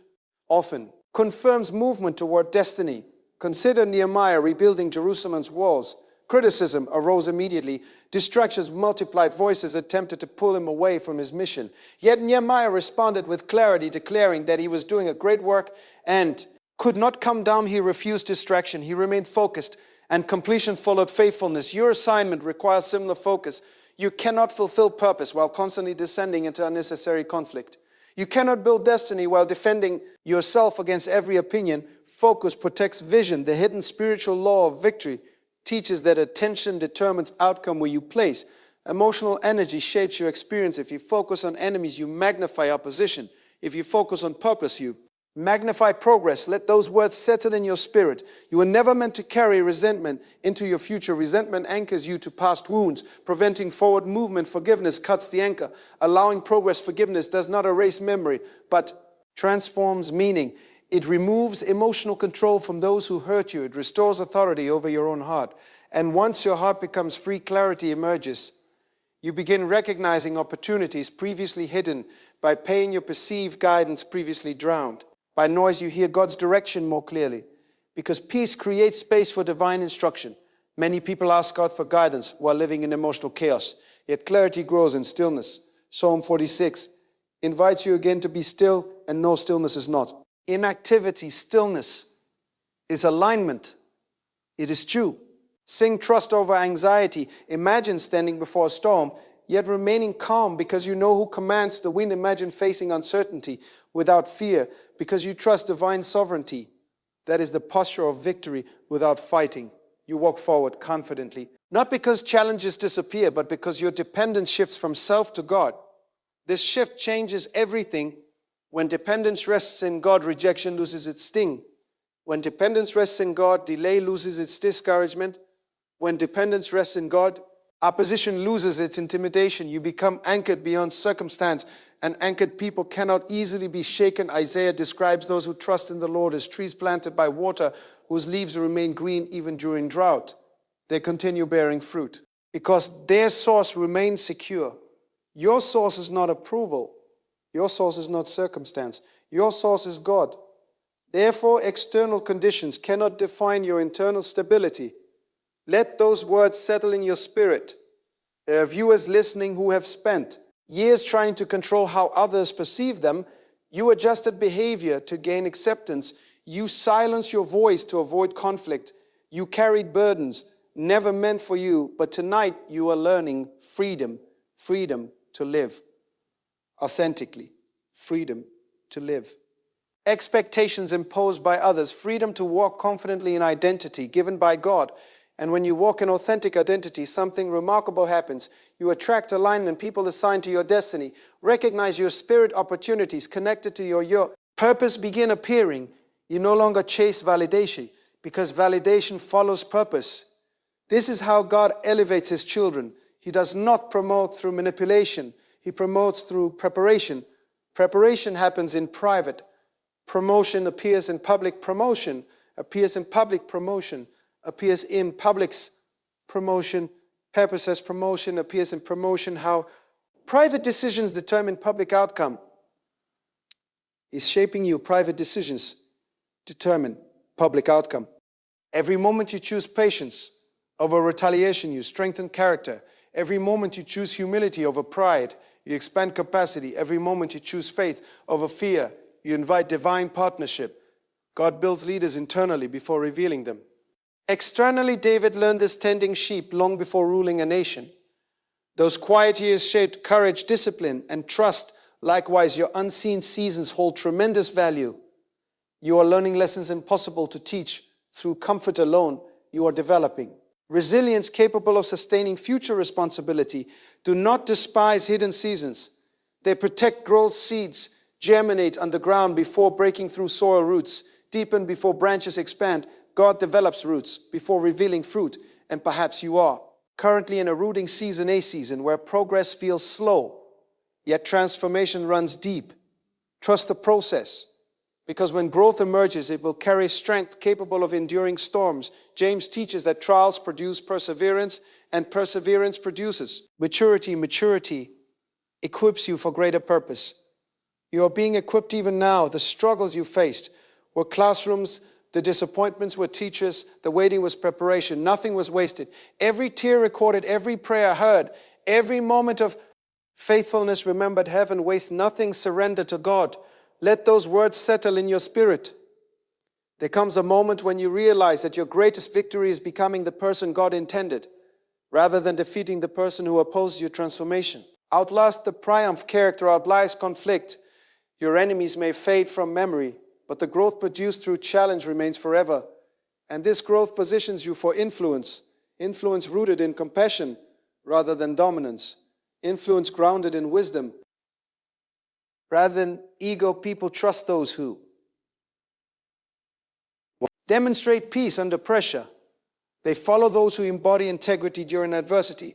often confirms movement toward destiny. Consider Nehemiah rebuilding Jerusalem's walls. Criticism arose immediately. Distractions multiplied. Voices attempted to pull him away from his mission. Yet Nehemiah responded with clarity, declaring that he was doing a great work and could not come down. He refused distraction. He remained focused, and completion followed faithfulness. Your assignment requires similar focus. You cannot fulfill purpose while constantly descending into unnecessary conflict. You cannot build destiny while defending yourself against every opinion. Focus protects vision. The hidden spiritual law of victory teaches that attention determines outcome where you place. Emotional energy shapes your experience. If you focus on enemies, you magnify opposition. If you focus on purpose, you magnify progress. Let those words settle in your spirit. You were never meant to carry resentment into your future. Resentment anchors you to past wounds, preventing forward movement. Forgiveness cuts the anchor. Allowing progress. Forgiveness does not erase memory, but transforms meaning. It removes emotional control from those who hurt you. It restores authority over your own heart. And once your heart becomes free, clarity emerges. You begin recognizing opportunities previously hidden. By paying, you perceive guidance previously drowned. By noise, you hear God's direction more clearly. Because peace creates space for divine instruction. Many people ask God for guidance while living in emotional chaos. Yet clarity grows in stillness. Psalm 46 invites you again to be still, and no, stillness is not. Inactivity, stillness is alignment. It is true. Sing trust over anxiety. Imagine standing before a storm, yet remaining calm because you know who commands the wind. Imagine facing uncertainty without fear because you trust divine sovereignty. That is the posture of victory without fighting. You walk forward confidently. Not because challenges disappear, but because your dependence shifts from self to God. This shift changes everything. When dependence rests in God, rejection loses its sting. When dependence rests in God, delay loses its discouragement. When dependence rests in God, opposition loses its intimidation. You become anchored beyond circumstance, and anchored people cannot easily be shaken. Isaiah describes those who trust in the Lord as trees planted by water, whose leaves remain green even during drought. They continue bearing fruit because their source remains secure. Your source is not approval. Your source is not circumstance. Your source is God. Therefore, external conditions cannot define your internal stability. Let those words settle in your spirit. There are viewers listening who have spent years trying to control how others perceive them. You adjusted behavior to gain acceptance. You silenced your voice to avoid conflict. You carried burdens never meant for you, but tonight you are learning freedom. Freedom to live authentically. Freedom to live. Expectations imposed by others. Freedom to walk confidently in identity given by God. And when you walk in authentic identity, something remarkable happens. You attract alignment, people assigned to your destiny. Recognize your spirit opportunities connected to your purpose begin appearing. You no longer chase validation because validation follows purpose. This is how God elevates his children. He does not promote through manipulation. He promotes through preparation. Preparation happens in private. Promotion appears in public. Promotion appears in public. Promotion appears in public's promotion. Pepper says promotion appears in promotion. How private decisions determine public outcome. He's shaping you. Private decisions determine public outcome. Every moment you choose patience over retaliation, you strengthen character. Every moment you choose humility over pride, you expand capacity. Every moment you choose faith over fear, you invite divine partnership. God builds leaders internally before revealing them. Externally, David learned this tending sheep long before ruling a nation. Those quiet years shaped courage, discipline, and trust. Likewise, your unseen seasons hold tremendous value. You are learning lessons impossible to teach through comfort alone. You are developing resilience capable of sustaining future responsibility. Do not despise hidden seasons. They protect growth seeds, germinate underground before breaking through soil roots, deepen before branches expand. God develops roots before revealing fruit, and perhaps you are currently in a rooting season, a season where progress feels slow, yet transformation runs deep. Trust the process, because when growth emerges, it will carry strength capable of enduring storms. James teaches that trials produce perseverance, and perseverance produces maturity. Maturity equips you for greater purpose. You are being equipped even now. The struggles you faced were classrooms, the disappointments were teachers, the waiting was preparation. Nothing was wasted. Every tear recorded, every prayer heard, every moment of faithfulness remembered. Heaven wastes nothing. Surrender to God. Let those words settle in your spirit. There comes a moment when you realize that your greatest victory is becoming the person God intended, rather than defeating the person who opposed your transformation. Outlast the triumph character, outlies conflict. Your enemies may fade from memory, but the growth produced through challenge remains forever. And this growth positions you for influence. Influence rooted in compassion rather than dominance. Influence grounded in wisdom. Rather than ego, people trust those who demonstrate peace under pressure. They follow those who embody integrity during adversity.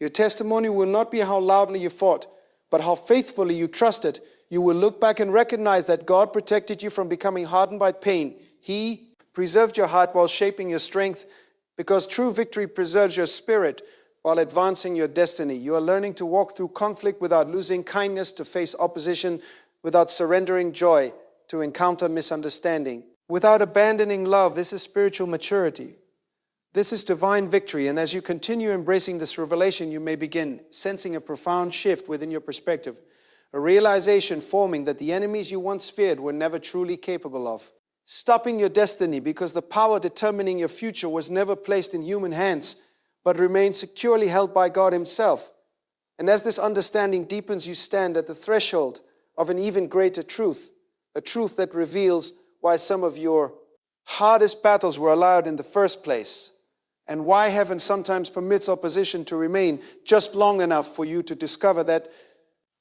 Your testimony will not be how loudly you fought, but how faithfully you trusted. You will look back and recognize that God protected you from becoming hardened by pain. He preserved your heart while shaping your strength, because true victory preserves your spirit while advancing your destiny. You are learning to walk through conflict without losing kindness, to face opposition without surrendering joy, to encounter misunderstanding without abandoning love. This is spiritual maturity. This is divine victory. And as you continue embracing this revelation, you may begin sensing a profound shift within your perspective, a realization forming that the enemies you once feared were never truly capable of. stopping your destiny because the power determining your future was never placed in human hands, but remained securely held by God Himself. And as this understanding deepens, you stand at the threshold of an even greater truth, a truth that reveals why some of your hardest battles were allowed in the first place, and why heaven sometimes permits opposition to remain just long enough for you to discover that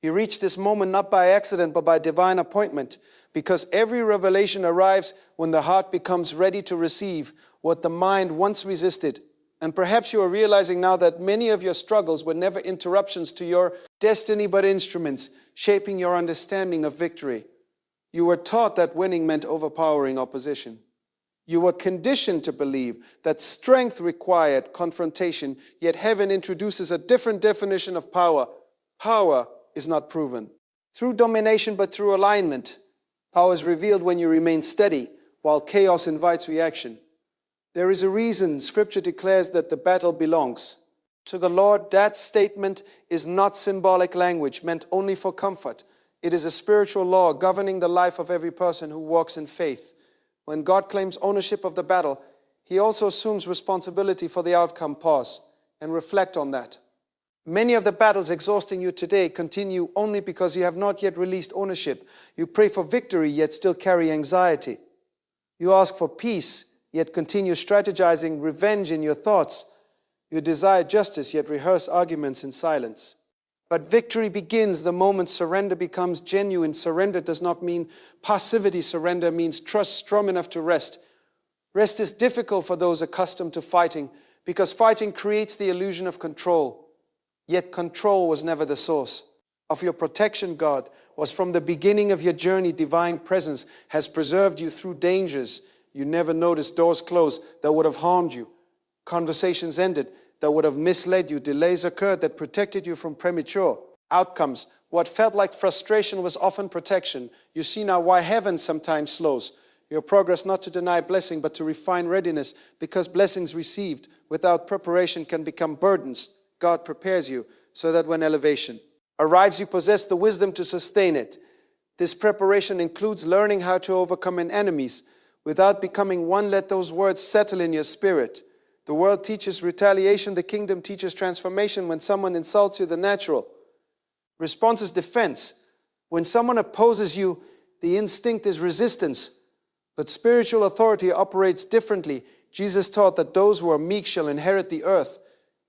you reach this moment not by accident but by divine appointment, because every revelation arrives when the heart becomes ready to receive what the mind once resisted. And perhaps you are realizing now that many of your struggles were never interruptions to your destiny but instruments shaping your understanding of victory. You were taught that winning meant overpowering opposition. You were conditioned to believe that strength required confrontation, yet heaven introduces a different definition of power. Power is not proven through domination but through alignment. Power is revealed when you remain steady while chaos invites reaction. There is a reason Scripture declares that the battle belongs to the Lord. That statement is not symbolic language meant only for comfort. It is a spiritual law governing the life of every person who walks in faith. When God claims ownership of the battle, He also assumes responsibility for the outcome. Pause and reflect on that. Many of the battles exhausting you today continue only because you have not yet released ownership. You pray for victory, yet still carry anxiety. You ask for peace, yet continue strategizing revenge in your thoughts. You desire justice, yet rehearse arguments in silence. But victory begins the moment surrender becomes genuine. Surrender does not mean passivity. Surrender means trust strong enough to rest. Rest is difficult for those accustomed to fighting because fighting creates the illusion of control. Yet control was never the source of your protection. God was from the beginning of your journey. Divine presence has preserved you through dangers. You never noticed doors closed that would have harmed you. Conversations ended that would have misled you. Delays occurred that protected you from premature outcomes. What felt like frustration was often protection. You see now why heaven sometimes slows your progress, not to deny blessing, but to refine readiness, because blessings received without preparation can become burdens. God prepares you so that when elevation arrives, you possess the wisdom to sustain it. This preparation includes learning how to overcome enemies without becoming one. Let those words settle in your spirit. The world teaches retaliation. The kingdom teaches transformation. When someone insults you, the natural response is defense. When someone opposes you, the instinct is resistance. But spiritual authority operates differently. Jesus taught that those who are meek shall inherit the earth.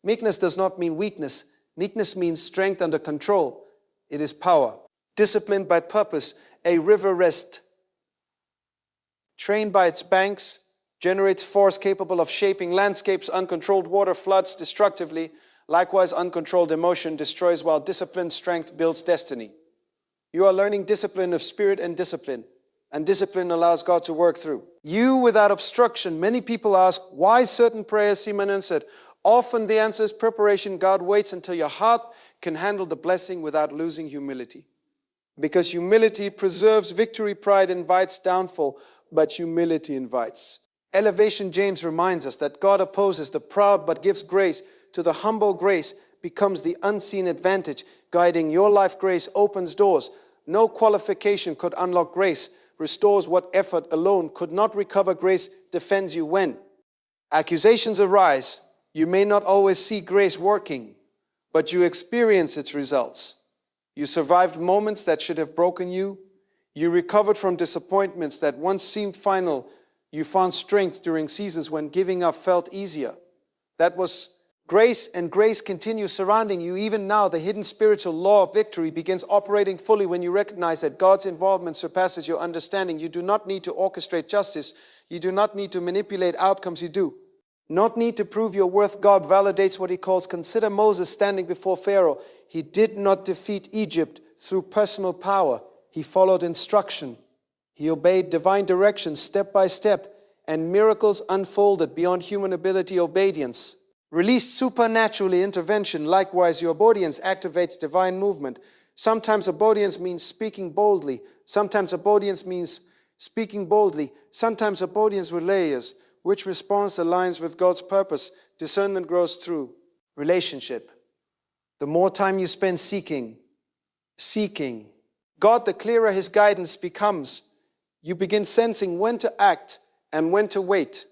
Meekness does not mean weakness. Meekness means strength under control. It is power. Disciplined by purpose, a river rest trained by its banks generates force capable of shaping landscapes. Uncontrolled water floods destructively. Likewise, uncontrolled emotion destroys, while disciplined strength builds destiny. You are learning discipline of spirit and discipline allows God to work through you without obstruction. Many people ask why certain prayers seem unanswered. Often the answer is preparation. God waits until your heart can handle the blessing without losing humility. Because humility preserves victory. Pride invites downfall, but humility invites elevation. James reminds us that God opposes the proud but gives grace to the humble. Grace becomes the unseen advantage guiding your life. Grace opens doors no qualification could unlock. Grace restores what effort alone could not recover. Grace defends you when accusations arise. You may not always see grace working, but you experience its results. You survived moments that should have broken you. You recovered from disappointments that once seemed final. You found strength during seasons when giving up felt easier. That was grace, and grace continues surrounding you even now. The hidden spiritual law of victory begins operating fully when you recognize that God's involvement surpasses your understanding. You do not need to orchestrate justice. You do not need to manipulate outcomes. You do not need to prove your worth. God validates what He calls. Consider Moses standing before Pharaoh. He did not defeat Egypt through personal power. He followed instruction. He obeyed divine direction step by step, and miracles unfolded beyond human ability. Obedience released supernaturally intervention. Likewise, your obedience activates divine movement. Sometimes obedience means speaking boldly. Sometimes obedience means speaking boldly. Sometimes obedience with layers. Which response aligns with God's purpose? Discernment grows through relationship. The more time you spend seeking God, the clearer His guidance becomes. You begin sensing when to act and when to wait,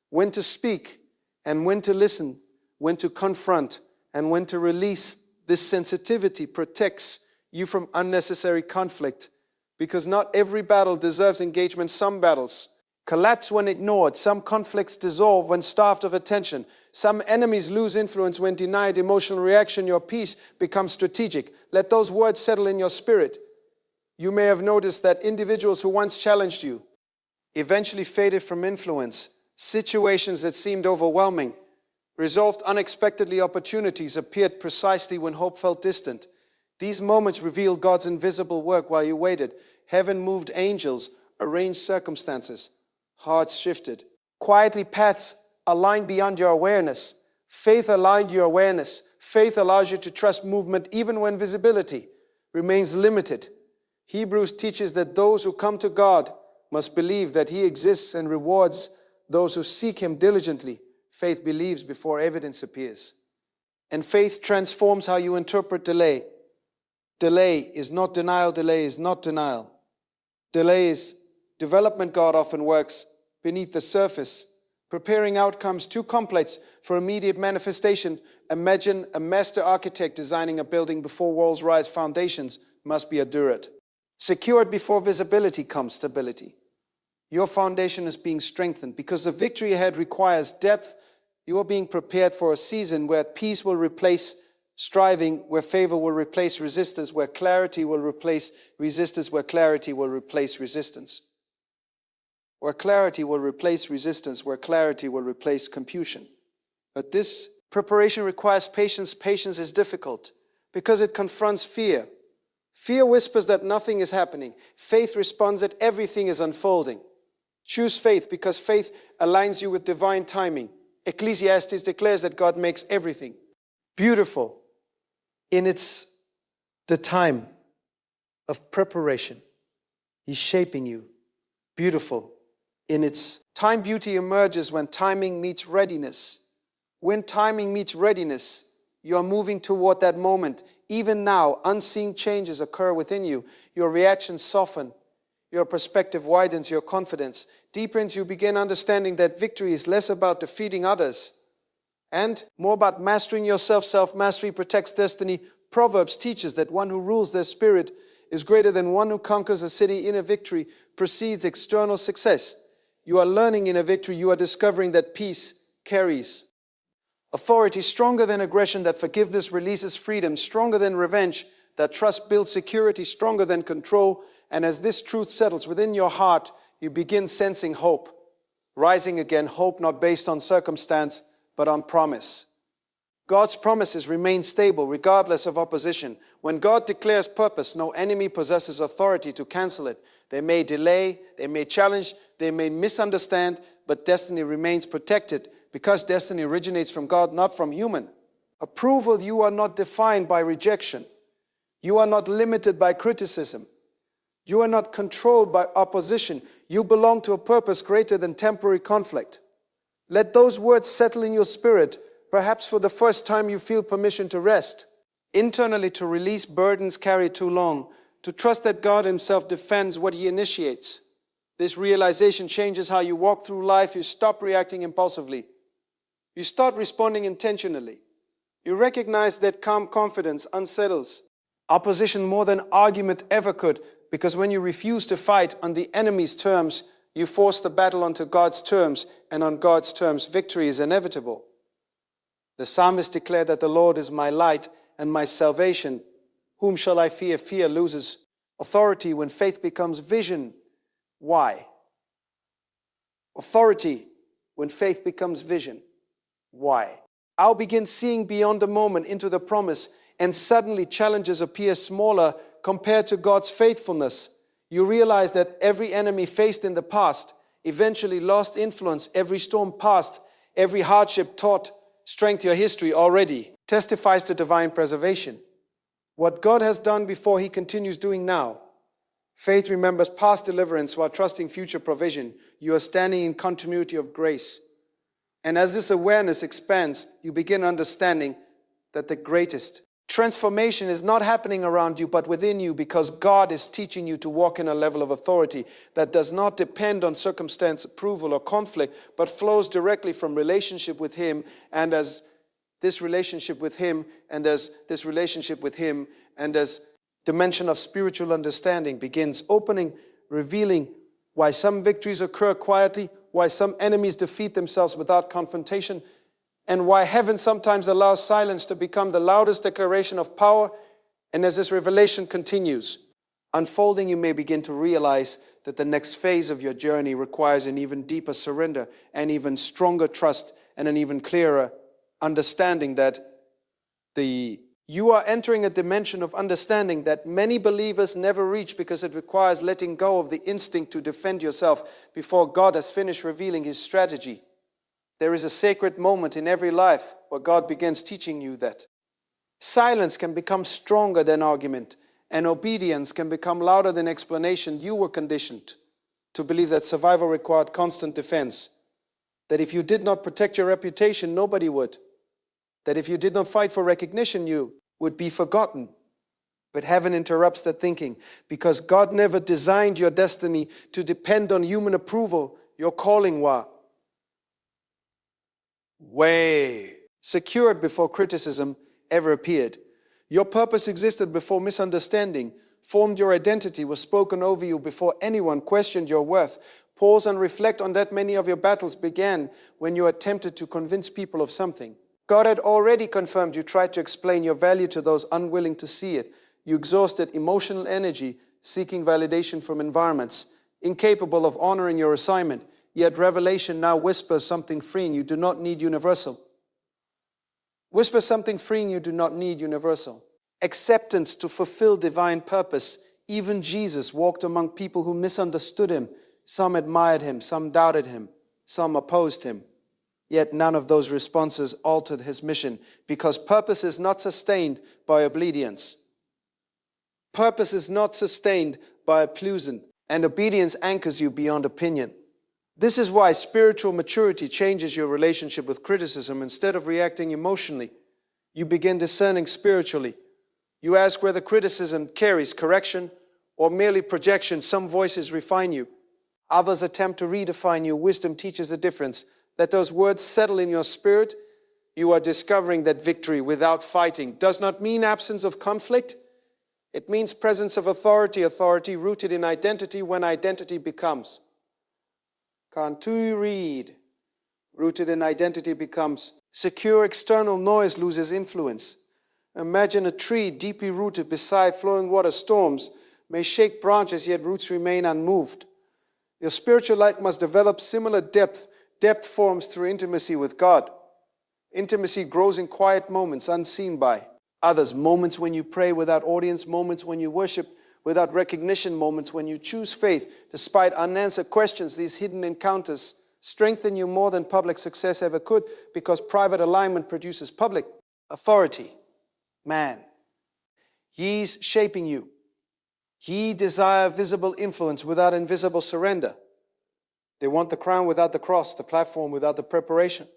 when to speak and when to listen, when to confront and when to release. This sensitivity protects you from unnecessary conflict, because not every battle deserves engagement. Some battles collapse when ignored. Some conflicts dissolve when starved of attention. Some enemies lose influence when denied emotional reaction. Your peace becomes strategic. Let those words settle in your spirit. You may have noticed that individuals who once challenged you eventually faded from influence. Situations that seemed overwhelming resolved unexpectedly. Opportunities appeared precisely when hope felt distant. These moments revealed God's invisible work while you waited. Heaven moved, angels arranged circumstances. Hearts shifted. Quietly, paths aligned beyond your awareness. Faith aligned your awareness. Faith allows you to trust movement even when visibility remains limited. Hebrews teaches that those who come to God must believe that He exists and rewards those who seek Him diligently. Faith believes before evidence appears. And faith transforms how you interpret delay. Delay is not denial. Delay is not denial. Delay is development. God often works beneath the surface, preparing outcomes too complex for immediate manifestation. Imagine a master architect designing a building. Before walls rise, foundations must be endured. Secured before visibility comes stability. Your foundation is being strengthened because the victory ahead requires depth. You are being prepared for a season where peace will replace striving, where favor will replace resistance, where clarity will replace resistance, where clarity will replace resistance. Where clarity will replace resistance, where clarity will replace confusion. But this preparation requires patience. Patience is difficult because it confronts fear. Fear whispers that nothing is happening. Faith responds that everything is unfolding. Choose faith because faith aligns you with divine timing. Ecclesiastes declares that God makes everything beautiful in the time of preparation. He's shaping you beautiful in its time. Beauty emerges when timing meets readiness. When timing meets readiness, you are moving toward that moment. Even now, unseen changes occur within you. Your reactions soften. Your perspective widens, your confidence deepens. You begin understanding that victory is less about defeating others and more about mastering yourself. Self-mastery protects destiny. Proverbs teaches that one who rules their spirit is greater than one who conquers a city. Inner victory precedes external success. You are learning inner victory. You are discovering that peace carries authority, stronger than aggression, that forgiveness releases freedom, stronger than revenge, that trust builds security, stronger than control. And as this truth settles within your heart, you begin sensing hope rising again. Hope not based on circumstance, but on promise. God's promises remain stable regardless of opposition. When God declares purpose, no enemy possesses authority to cancel it. They may delay, they may challenge, they may misunderstand, but destiny remains protected because destiny originates from God, not from human approval. You are not defined by rejection. You are not limited by criticism. You are not controlled by opposition. You belong to a purpose greater than temporary conflict. Let those words settle in your spirit. Perhaps for the first time you feel permission to rest, internally to release burdens carried too long, to trust that God Himself defends what He initiates. This realization changes how you walk through life. You stop reacting impulsively. You start responding intentionally. You recognize that calm confidence unsettles opposition more than argument ever could, because when you refuse to fight on the enemy's terms, you force the battle onto God's terms, and on God's terms, victory is inevitable. The psalmist declared that the Lord is my light and my salvation. Whom shall I fear? Fear loses authority when faith becomes vision. Why? Authority when faith becomes vision. Why? I'll begin seeing beyond the moment into the promise, and suddenly challenges appear smaller compared to God's faithfulness. You realize that every enemy faced in the past eventually lost influence. Every storm passed, every hardship taught strength. Your history already testifies to divine preservation. What God has done before, He continues doing now. Faith remembers past deliverance while trusting future provision. You are standing in continuity of grace. And as this awareness expands, you begin understanding that the greatest Transformation is not happening around you, but within you, because God is teaching you to walk in a level of authority that does not depend on circumstance, approval, or conflict, but flows directly from relationship with Him, and as this relationship with Him, and as this relationship with Him, and as dimension of spiritual understanding begins opening, revealing why some victories occur quietly, why some enemies defeat themselves without confrontation, and why heaven sometimes allows silence to become the loudest declaration of power. And as this revelation continues, unfolding, you may begin to realize that the next phase of your journey requires an even deeper surrender, an even stronger trust, and an even clearer understanding that you are entering a dimension of understanding that many believers never reach, because it requires letting go of the instinct to defend yourself before God has finished revealing His strategy. There is a sacred moment in every life where God begins teaching you that silence can become stronger than argument, and obedience can become louder than explanation. You were conditioned to believe that survival required constant defense, that if you did not protect your reputation, nobody would, that if you did not fight for recognition, you would be forgotten. But heaven interrupts that thinking, because God never designed your destiny to depend on human approval. Your calling was way secured before criticism ever appeared. Your purpose existed before misunderstanding formed your identity, was spoken over you before anyone questioned your worth. Pause and reflect on that. Many of your battles began when you attempted to convince people of something. God had already confirmed. You tried to explain your value to those unwilling to see it. You exhausted emotional energy seeking validation from environments, incapable of honoring your assignment. Yet revelation now whispers something freeing. You do not need universal. Whisper something freeing. You do not need universal. Acceptance to fulfill divine purpose. Even Jesus walked among people who misunderstood Him. Some admired Him, some doubted Him, some opposed Him. Yet none of those responses altered His mission, because purpose is not sustained by obedience. Purpose is not sustained by applause, and obedience anchors you beyond opinion. This is why spiritual maturity changes your relationship with criticism. Instead of reacting emotionally, you begin discerning spiritually. You ask whether criticism carries correction or merely projection. Some voices refine you. Others attempt to redefine you. Wisdom teaches the difference. Let those words settle in your spirit. You are discovering that victory without fighting does not mean absence of conflict. It means presence of authority, authority rooted in identity when identity becomes. Can't you read? Rooted in identity becomes. Secure external noise loses influence. Imagine a tree deeply rooted beside flowing water. Storms may shake branches, yet roots remain unmoved. Your spiritual life must develop similar depth. Depth forms through intimacy with God. Intimacy grows in quiet moments unseen by others. Moments when you pray without audience. Moments when you worship without recognition. Moments when you choose faith despite unanswered questions. These hidden encounters strengthen you more than public success ever could, because private alignment produces public authority. Man, He's shaping you. Ye desire visible influence without invisible surrender. They want the crown without the cross, the platform without the preparation.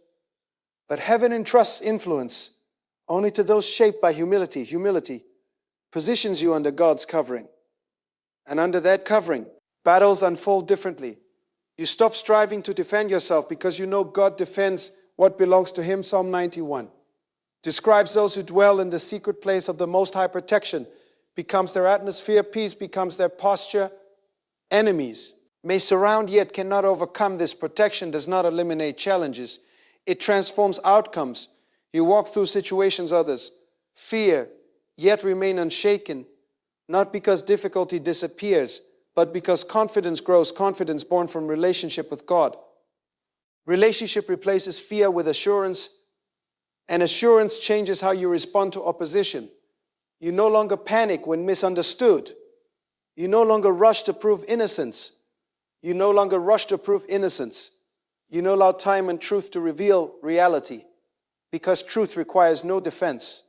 But heaven entrusts influence only to those shaped by humility. Humility positions you under God's covering. And under that covering, battles unfold differently. You stop striving to defend yourself because you know God defends what belongs to Him. Psalm 91 describes those who dwell in the secret place of the Most High. Protection becomes their atmosphere. Peace becomes their posture. Enemies may surround yet cannot overcome. This protection does not eliminate challenges. It transforms outcomes. You walk through situations others fear, yet remain unshaken, not because difficulty disappears, but because confidence grows. Confidence born from relationship with God. Relationship replaces fear with assurance, and assurance changes how you respond to opposition. You no longer panic when misunderstood. You no longer rush to prove innocence. You no longer rush to prove innocence. You no allow time and truth to reveal reality, because truth requires no defense.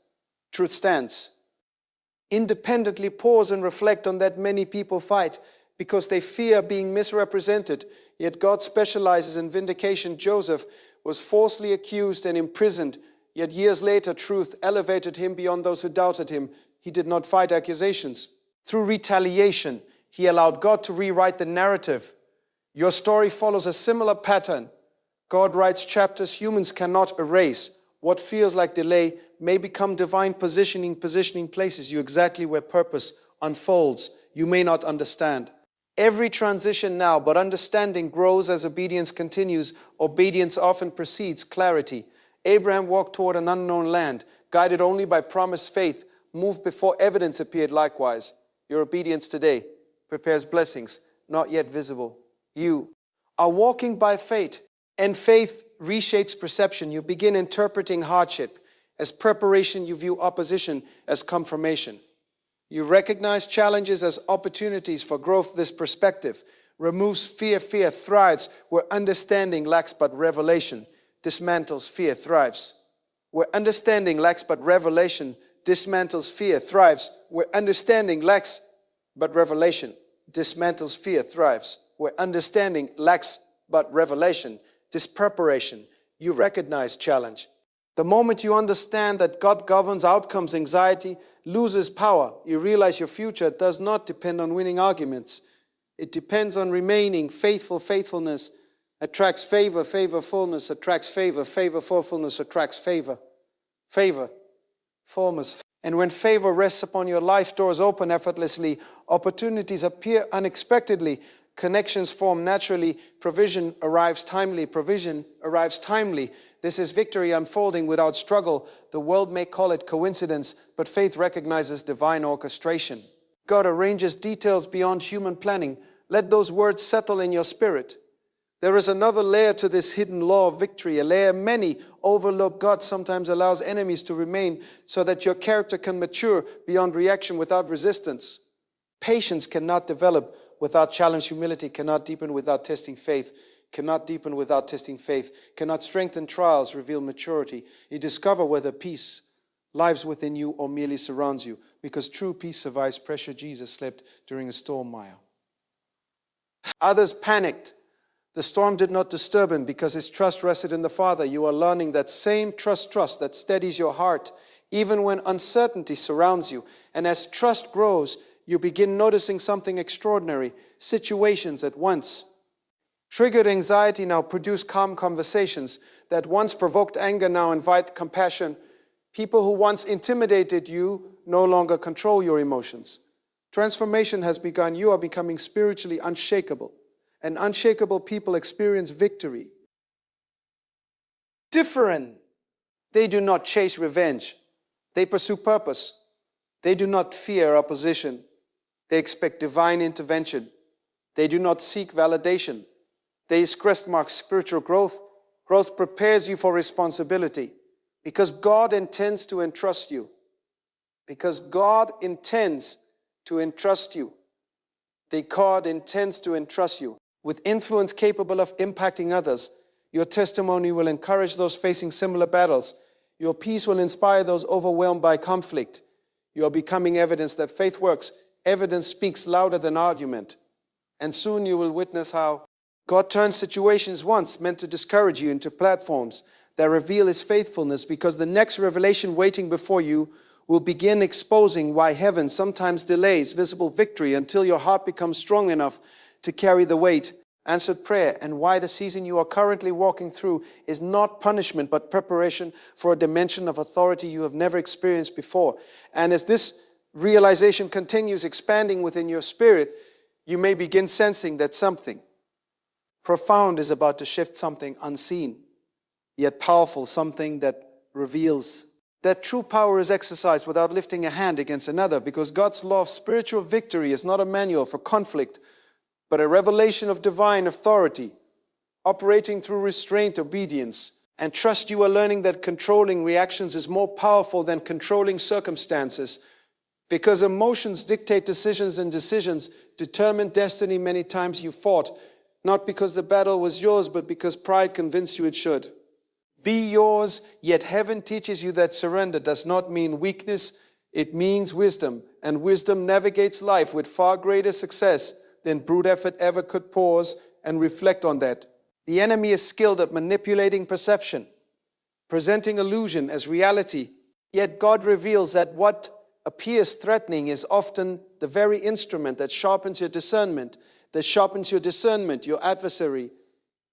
Truth stands. Independently pause and reflect on that. Many people fight because they fear being misrepresented, yet God specializes in vindication. Joseph was falsely accused and imprisoned, Yet years later, truth elevated him beyond those who doubted him. He did not fight accusations. Through retaliation, he allowed God to rewrite the narrative. Your story follows a similar pattern. God writes chapters humans cannot erase. What feels like delay may become divine positioning places you exactly where purpose unfolds. You may not understand. Every transition now, but understanding grows as obedience continues. Obedience often precedes clarity. Abraham walked toward an unknown land, guided only by promised faith, moved before evidence appeared likewise. Your obedience today prepares blessings not yet visible. You are walking by faith, and faith reshapes perception. You begin interpreting hardship as preparation. You view opposition as confirmation. You recognize challenges as opportunities for growth. This perspective removes fear. Fear thrives where understanding lacks but revelation dismantles. Fear thrives where understanding lacks but revelation dismantles. Fear thrives where understanding lacks but revelation dismantles. Fear thrives where understanding lacks but revelation. This preparation, you recognize challenge. The moment you understand that God governs outcomes, anxiety loses power. You realize your future does not depend on winning arguments. It depends on remaining faithful. Faithfulness attracts favor. Favorfulness attracts favor. Favorfulness attracts favor. Favor forms. And when favor rests upon your life, doors open effortlessly. Opportunities appear unexpectedly. Connections form naturally. Provision arrives timely. Provision arrives timely. This is victory unfolding without struggle. The world may call it coincidence, but faith recognizes divine orchestration. God arranges details beyond human planning. Let those words settle in your spirit. There is another layer to this hidden law of victory, a layer many overlook. God sometimes allows enemies to remain so that your character can mature beyond reaction without resistance. Patience cannot develop without challenge. Humility cannot deepen without testing faith. Cannot deepen without testing faith. Cannot strengthen trials reveal maturity. You discover whether peace lives within you or merely surrounds you, because true peace survives pressure. Jesus slept during a storm mile. Others panicked. The storm did not disturb him because his trust rested in the Father. You are learning that same trust that steadies your heart even when uncertainty surrounds you. And as trust grows, you begin noticing something extraordinary. Situations at once triggered anxiety now produce calm conversations. That once provoked anger now invite compassion. People who once intimidated you no longer control your emotions. Transformation has begun. You are becoming spiritually unshakable. And unshakable people experience victory. Different. They do not chase revenge. They pursue purpose. They do not fear opposition. They expect divine intervention. They do not seek validation. This crest marks spiritual growth. Growth prepares you for responsibility because God intends to entrust you. Because God intends to entrust you. God intends to entrust you with influence capable of impacting others. Your testimony will encourage those facing similar battles. Your peace will inspire those overwhelmed by conflict. You are becoming evidence that faith works. Evidence speaks louder than argument. And soon you will witness how God turns situations once meant to discourage you into platforms that reveal His faithfulness, because the next revelation waiting before you will begin exposing why heaven sometimes delays visible victory until your heart becomes strong enough to carry the weight. Answered prayer, and why the season you are currently walking through is not punishment but preparation for a dimension of authority you have never experienced before. And as this realization continues expanding within your spirit, you may begin sensing that something profound is about to shift, something unseen, yet powerful, something that reveals that true power is exercised without lifting a hand against another, because God's law of spiritual victory is not a manual for conflict, but a revelation of divine authority, operating through restraint, obedience, and trust. You are learning that controlling reactions is more powerful than controlling circumstances, because emotions dictate decisions, and decisions determine destiny. Many times you fought, not because the battle was yours, but because pride convinced you it should be yours. Yet heaven teaches you that surrender does not mean weakness, it means wisdom. And wisdom navigates life with far greater success than brute effort ever could. Pause and reflect on that. The enemy is skilled at manipulating perception. presenting illusion as reality. Yet God reveals that what appears threatening is often the very instrument that sharpens your discernment. Your adversary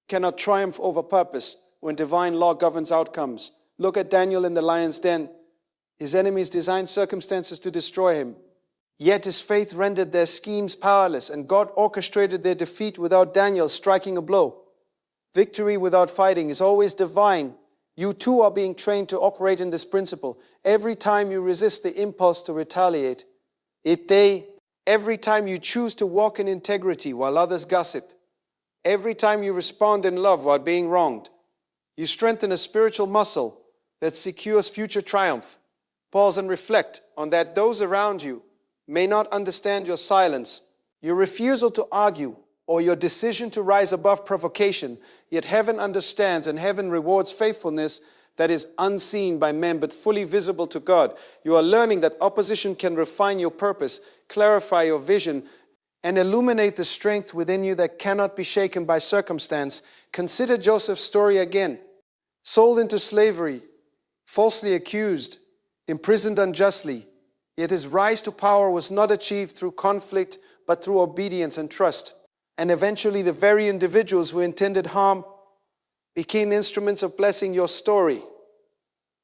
cannot triumph over purpose when divine law governs outcomes. Look at Daniel in the lion's den. His enemies designed circumstances to destroy him. Yet his faith rendered their schemes powerless, and God orchestrated their defeat without Daniel striking a blow. Victory without fighting is always divine. You too are being trained to operate in this principle. Every time you resist the impulse to retaliate, every time you choose to walk in integrity while others gossip, every time you respond in love while being wronged, you strengthen a spiritual muscle that secures future triumph. Pause and reflect on that those around you may not understand your silence, your refusal to argue, or your decision to rise above provocation, yet heaven understands and heaven rewards faithfulness that is unseen by men but fully visible to God. You are learning that opposition can refine your purpose, clarify your vision, and illuminate the strength within you that cannot be shaken by circumstance. Consider Joseph's story again. Sold into slavery, falsely accused, imprisoned unjustly, yet his rise to power was not achieved through conflict but through obedience and trust. And eventually the very individuals who intended harm became instruments of blessing. Your story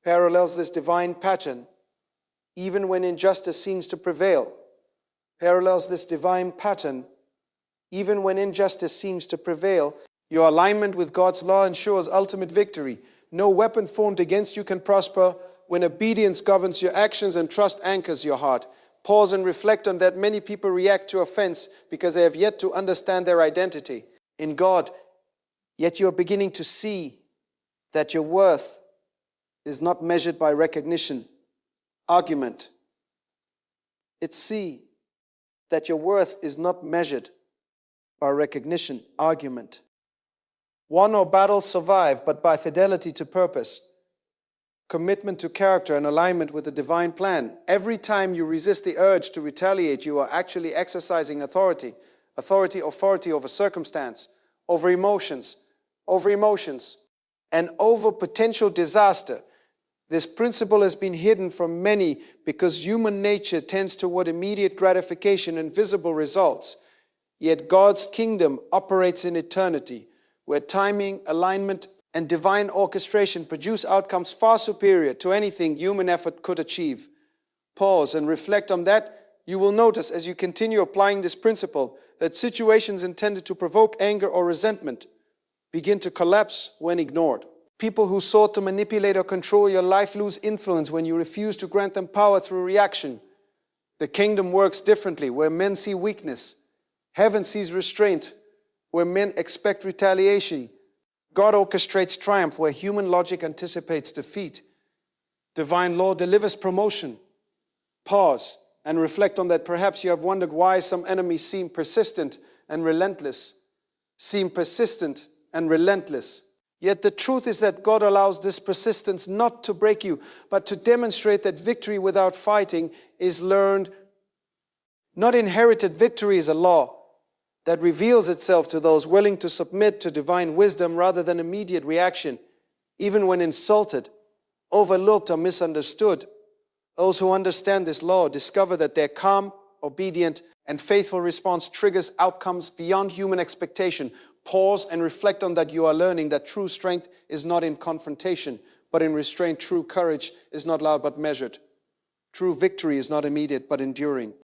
parallels this divine pattern, even when injustice seems to prevail. Your alignment with God's law ensures ultimate victory. No weapon formed against you can prosper when obedience governs your actions and trust anchors your heart. Pause and reflect on that. Many people react to offense because they have yet to understand their identity in God. Yet you are beginning to see that your worth is not measured by recognition, argument. See that your worth is not measured by recognition, argument. Won or battles survive, but by fidelity to purpose, commitment to character, and alignment with the divine plan. Every time you resist the urge to retaliate, you are actually exercising authority over circumstance, over emotions, and over potential disaster. This principle has been hidden from many because human nature tends toward immediate gratification and visible results. Yet God's kingdom operates in eternity, where timing, alignment, and divine orchestration produce outcomes far superior to anything human effort could achieve. Pause and reflect on that. You will notice as you continue applying this principle that situations intended to provoke anger or resentment begin to collapse when ignored. People who sought to manipulate or control your life lose influence when you refuse to grant them power through reaction. The kingdom works differently, where men see weakness. Heaven sees restraint, where men expect retaliation. God orchestrates triumph where human logic anticipates defeat. Divine law delivers promotion. Pause and reflect on that. Perhaps you have wondered why some enemies seem persistent and relentless. Yet the truth is that God allows this persistence not to break you, but to demonstrate that victory without fighting is learned, not inherited. Victory is a law that reveals itself to those willing to submit to divine wisdom rather than immediate reaction, even when insulted, overlooked, or misunderstood. Those who understand this law discover that their calm, obedient, and faithful response triggers outcomes beyond human expectation. Pause and reflect on that. You are learning that true strength is not in confrontation, but in restraint. True courage is not loud but measured. True victory is not immediate but enduring.